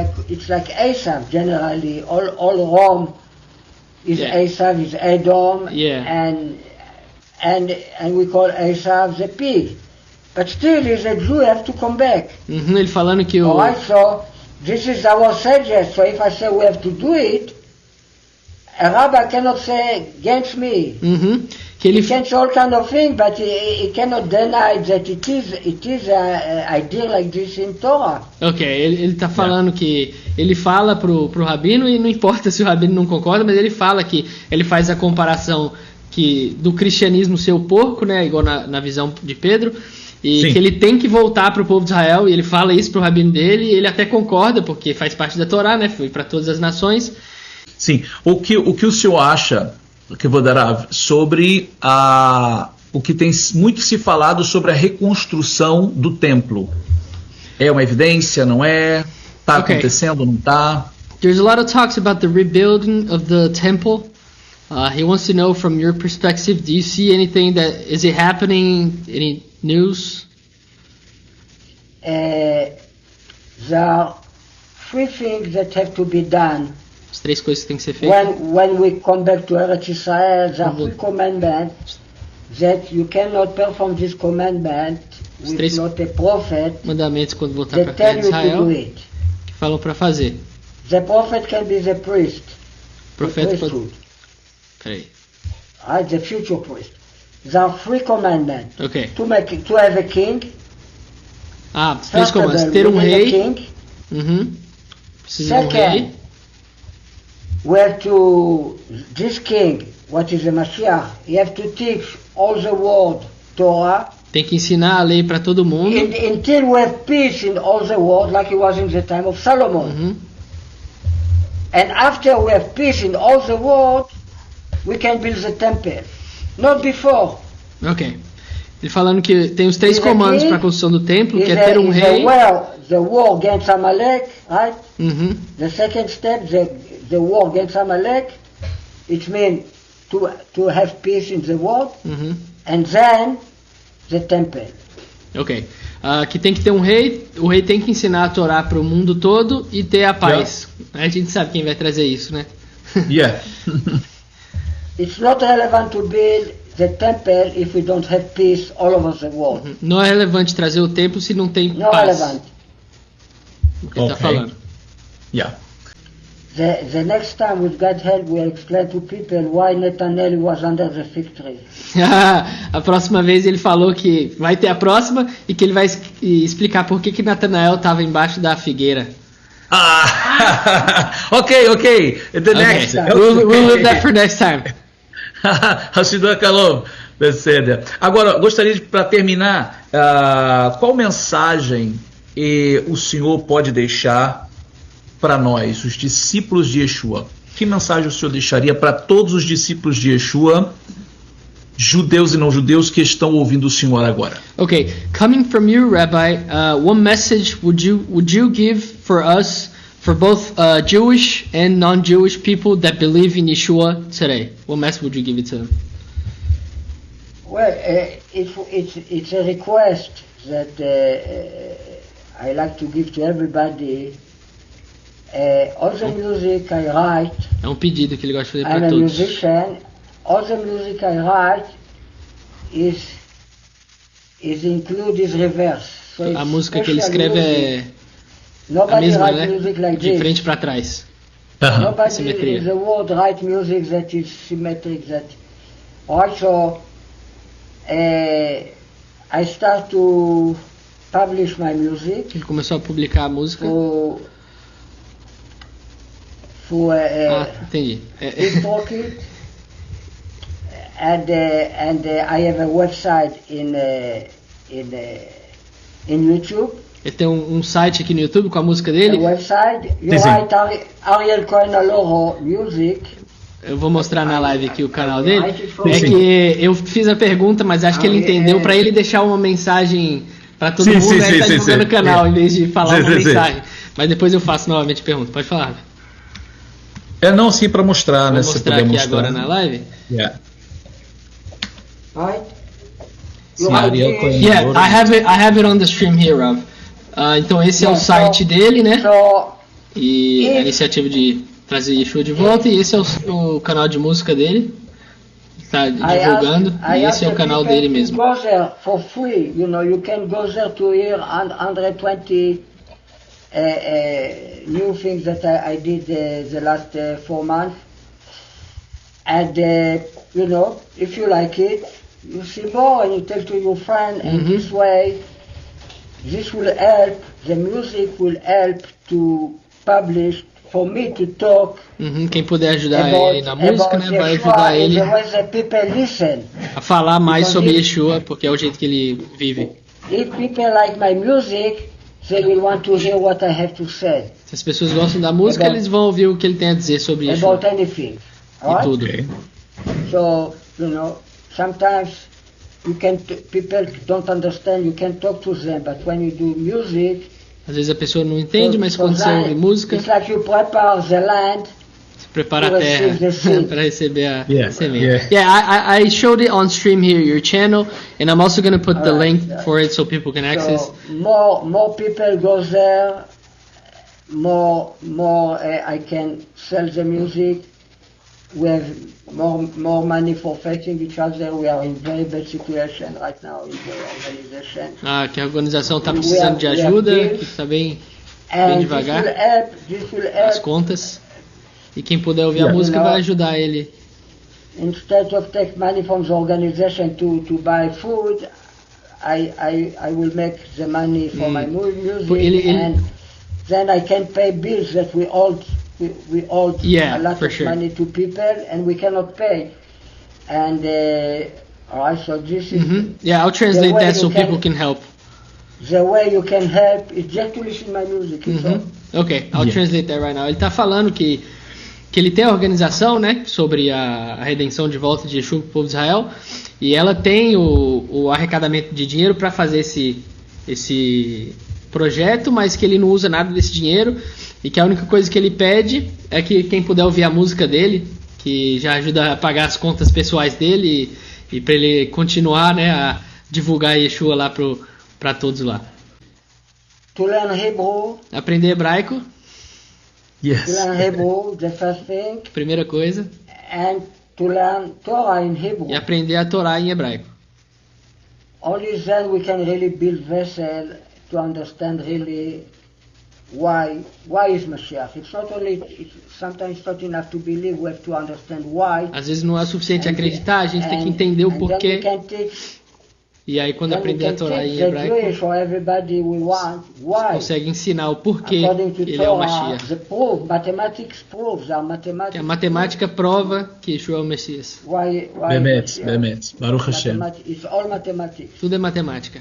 Speaker 2: like Esav generally. All Rome is Esav, is Edom, and we call Esav the pig. But still, as a Jew, have to come back.
Speaker 3: Uhum, ele falando que
Speaker 2: Alright, so this is our subject. So if I say we have to do it, a rabbi cannot say against me.
Speaker 3: Uhum. Que ele
Speaker 2: He can say all kind of things, but he cannot deny that it is an idea like this in Torah.
Speaker 3: Ok, ele tá falando que ele fala pro rabino e não importa se o rabino não concorda, mas ele fala que ele faz a comparação do cristianismo ser o porco, né, igual na visão de Pedro, e
Speaker 1: Sim.
Speaker 3: que ele tem que voltar pro povo de Israel, e ele fala isso pro rabino dele, e ele até concorda, porque faz parte da Torá, né, foi para todas as nações.
Speaker 1: Sim, o que o senhor acha, que eu vou dar sobre o que tem muito se falado sobre a reconstrução do templo? É uma evidência, não é? Está acontecendo, não está?
Speaker 3: There's a lot of talks about the rebuilding of the temple. He wants to know from your perspective, do you see anything is it happening? Any news?
Speaker 2: There are three things that have to be done.
Speaker 3: As três coisas que tem que ser feitas.
Speaker 2: When we come back to Eretz Israel, there are three commandments that you cannot perform this commandment with not a prophet.
Speaker 3: Mandamentos quando voltar para
Speaker 2: tell you
Speaker 3: Israel,
Speaker 2: to do it.
Speaker 3: que falam para fazer.
Speaker 2: The prophet can be the priest.
Speaker 3: Profeta
Speaker 2: pode.
Speaker 3: Peraí.
Speaker 2: The future priest. There are three commandments.
Speaker 3: Ok.
Speaker 2: To have a king.
Speaker 3: Três comandos. Ter um rei.
Speaker 2: King.
Speaker 3: Uhum. Precisa de um rei.
Speaker 2: We have this king, what is the Mashiach, he have to teach all the world Torah.
Speaker 3: Tem que ensinar a lei para todo mundo.
Speaker 2: Until we have peace in all the world, like it was in the time of Solomon.
Speaker 3: Uhum.
Speaker 2: And after we have peace in all the world, we can build the temple. Not before.
Speaker 3: Ok. Ele falando que tem os três comandos para a construção do templo, que é ter um rei.
Speaker 2: The war against Amalek, right?
Speaker 3: Uhum.
Speaker 2: The second step, the war against Amalek, it means to have peace in the world,
Speaker 3: Uhum.
Speaker 2: and then the temple.
Speaker 3: Ok. Que tem que ter um rei, o rei tem que ensinar a Torá para o mundo todo e ter a paz. A gente sabe quem vai trazer isso, né?
Speaker 1: Yeah.
Speaker 2: It's not relevant to build the temple if we don't have peace all over the world.
Speaker 3: Não é relevante trazer o templo se não tem
Speaker 2: No
Speaker 3: paz.
Speaker 2: relevant.
Speaker 3: o que ele está falando.
Speaker 1: Yeah.
Speaker 2: The next time, with God's help, we'll explain to people why Nathaniel was under the fig tree.
Speaker 3: A próxima vez ele falou que vai ter a próxima e que ele vai explicar por que Natanael estava embaixo da figueira.
Speaker 1: Okay. The next.
Speaker 3: We'll leave that for next time.
Speaker 1: Hashidor Kalom, Bessédia. Agora, gostaria de, para terminar, qual mensagem o senhor pode deixar para nós, os discípulos de Yeshua? Que mensagem o senhor deixaria para todos os discípulos de Yeshua, judeus e não judeus, que estão ouvindo o senhor agora?
Speaker 3: Okay, coming from you, Rabbi, what message would you give for us, for both Jewish and non-Jewish people that believe in Yeshua today? What message would you give it to them?
Speaker 2: Well, it's a request that I like to give to everybody. All the music I write,
Speaker 3: É pedido que ele gosta de fazer
Speaker 2: I'm
Speaker 3: para
Speaker 2: a
Speaker 3: todos.
Speaker 2: musician. All the music I write is includes reverse. So
Speaker 3: A
Speaker 2: it's
Speaker 3: música que ele
Speaker 2: special
Speaker 3: escreve
Speaker 2: music.
Speaker 3: é a
Speaker 2: Nobody
Speaker 3: mesma,
Speaker 2: write
Speaker 3: né?
Speaker 2: music like
Speaker 3: De
Speaker 2: this.
Speaker 3: frente para trás.
Speaker 2: Nobody
Speaker 3: Simetria.
Speaker 2: in the world write music that is symmetric. That also I start to publish my music
Speaker 3: Ele começou a publicar a música.
Speaker 2: for
Speaker 3: Entendi.
Speaker 2: Pocket, and I have a website in YouTube.
Speaker 3: Ele tem um site aqui no YouTube com a música
Speaker 2: A
Speaker 3: dele.
Speaker 2: website. You
Speaker 1: Sim.
Speaker 2: write Ariel Cohen Aloro Music.
Speaker 3: Eu vou mostrar na live aqui o canal dele.
Speaker 2: Sim.
Speaker 3: É que eu fiz a pergunta, mas acho que ele entendeu, para ele deixar uma mensagem para todo mundo, aí ele tá divulgando o canal, em vez de falar uma mensagem. Mas depois eu faço novamente a pergunta. Pode falar.
Speaker 1: Não, sim, para mostrar, né?
Speaker 3: Vou
Speaker 1: Se
Speaker 3: mostrar
Speaker 1: puder
Speaker 3: aqui
Speaker 1: mostrar
Speaker 3: agora na live.
Speaker 1: Yeah.
Speaker 2: Right?
Speaker 1: Sim, Ariel Cohen.
Speaker 3: Yeah, I have it on the stream here, Rav. Então esse é o site dele, né?
Speaker 2: So
Speaker 3: E a iniciativa de trazer Yeshua de volta. E esse é o canal de música dele. Está divulgando. E esse é o canal dele mesmo.
Speaker 2: Go there for free. You know, you can go there to hear 120 new things that I did the last 4 months. And you know, if you like it, you see more and you tell to your friend. And this way, this will help. The music will help to publish. For me to talk.
Speaker 3: Quem puder ajudar ele na música, né, vai ajudar ele a falar mais sobre Yeshua, porque é o jeito que ele vive.
Speaker 2: If people like my music, they will want to hear what I have to say.
Speaker 3: Se as pessoas gostam da música, eles vão ouvir o que ele tem a dizer sobre Yeshua.
Speaker 2: About anything.
Speaker 3: E tudo.
Speaker 2: So, you know, sometimes people don't understand, you can talk to them, but when you do music,
Speaker 3: às vezes a pessoa não entende, mas quando você ouve música,
Speaker 2: it's like you prepare the land,
Speaker 3: você prepara a terra para receber a semente.
Speaker 1: Yeah.
Speaker 3: I showed it on stream here, your channel, and I'm also going to put the link for it so people can access.
Speaker 2: So more people go there, more I can sell the music. We have more money for fighting each other. We are in very bad situation right now in the organization.
Speaker 3: Que a organização está precisando de ajuda, que está bem devagar.
Speaker 2: This will help.
Speaker 3: As contas. E quem puder ouvir a música vai ajudar ele.
Speaker 2: Instead of take money from the organization to buy food, I will make the money for my music, and then I can pay bills that we all a lot of money to people and we cannot pay. And alright, so this is
Speaker 3: I'll translate that so people can help.
Speaker 2: The way you can help is just to listen to my music.
Speaker 3: Okay, I'll translate that right now. Ele está falando que ele tem a organização, né, sobre a redenção de volta de Yeshua para o povo de Israel, e ela tem o arrecadamento de dinheiro para fazer esse projeto, mas que ele não usa nada desse dinheiro, e que a única coisa que ele pede é que quem puder ouvir a música dele, que já ajuda a pagar as contas pessoais dele, e para ele continuar, né, a divulgar Yeshua lá para todos lá.
Speaker 2: To learn Hebrew.
Speaker 3: Aprender hebraico.
Speaker 1: Yes.
Speaker 2: To learn Hebrew, the first thing.
Speaker 3: Primeira coisa.
Speaker 2: And to learn Torah in Hebrew.
Speaker 3: E aprender a Torá em hebraico.
Speaker 2: Only then we can really build vessel to understand really why is Mashiach? It's not only, sometimes it's not enough to believe, we have to understand why.
Speaker 3: Às vezes não é suficiente acreditar, a gente tem que entender o porquê. E aí quando aprender a Torá em hebraico, você consegue ensinar o porquê ele é o Mashiach. Que a matemática prova que Yeshua é o Messias.
Speaker 1: Bemet, Baruch Hashem.
Speaker 3: Tudo é matemática.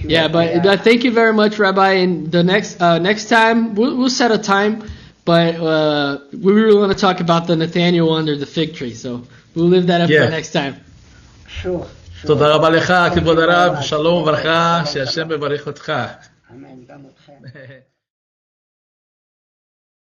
Speaker 3: Yeah, but thank you very much, Rabbi. And the next time we'll set a time, but we really want to talk about the Nathaniel under the fig tree, so we'll leave that up for next time.
Speaker 2: Sure.
Speaker 1: תודה רבה לך, כבוד הרב, שלום וברכה, שהשם מברך אותך.
Speaker 2: אמן, גם אתכם.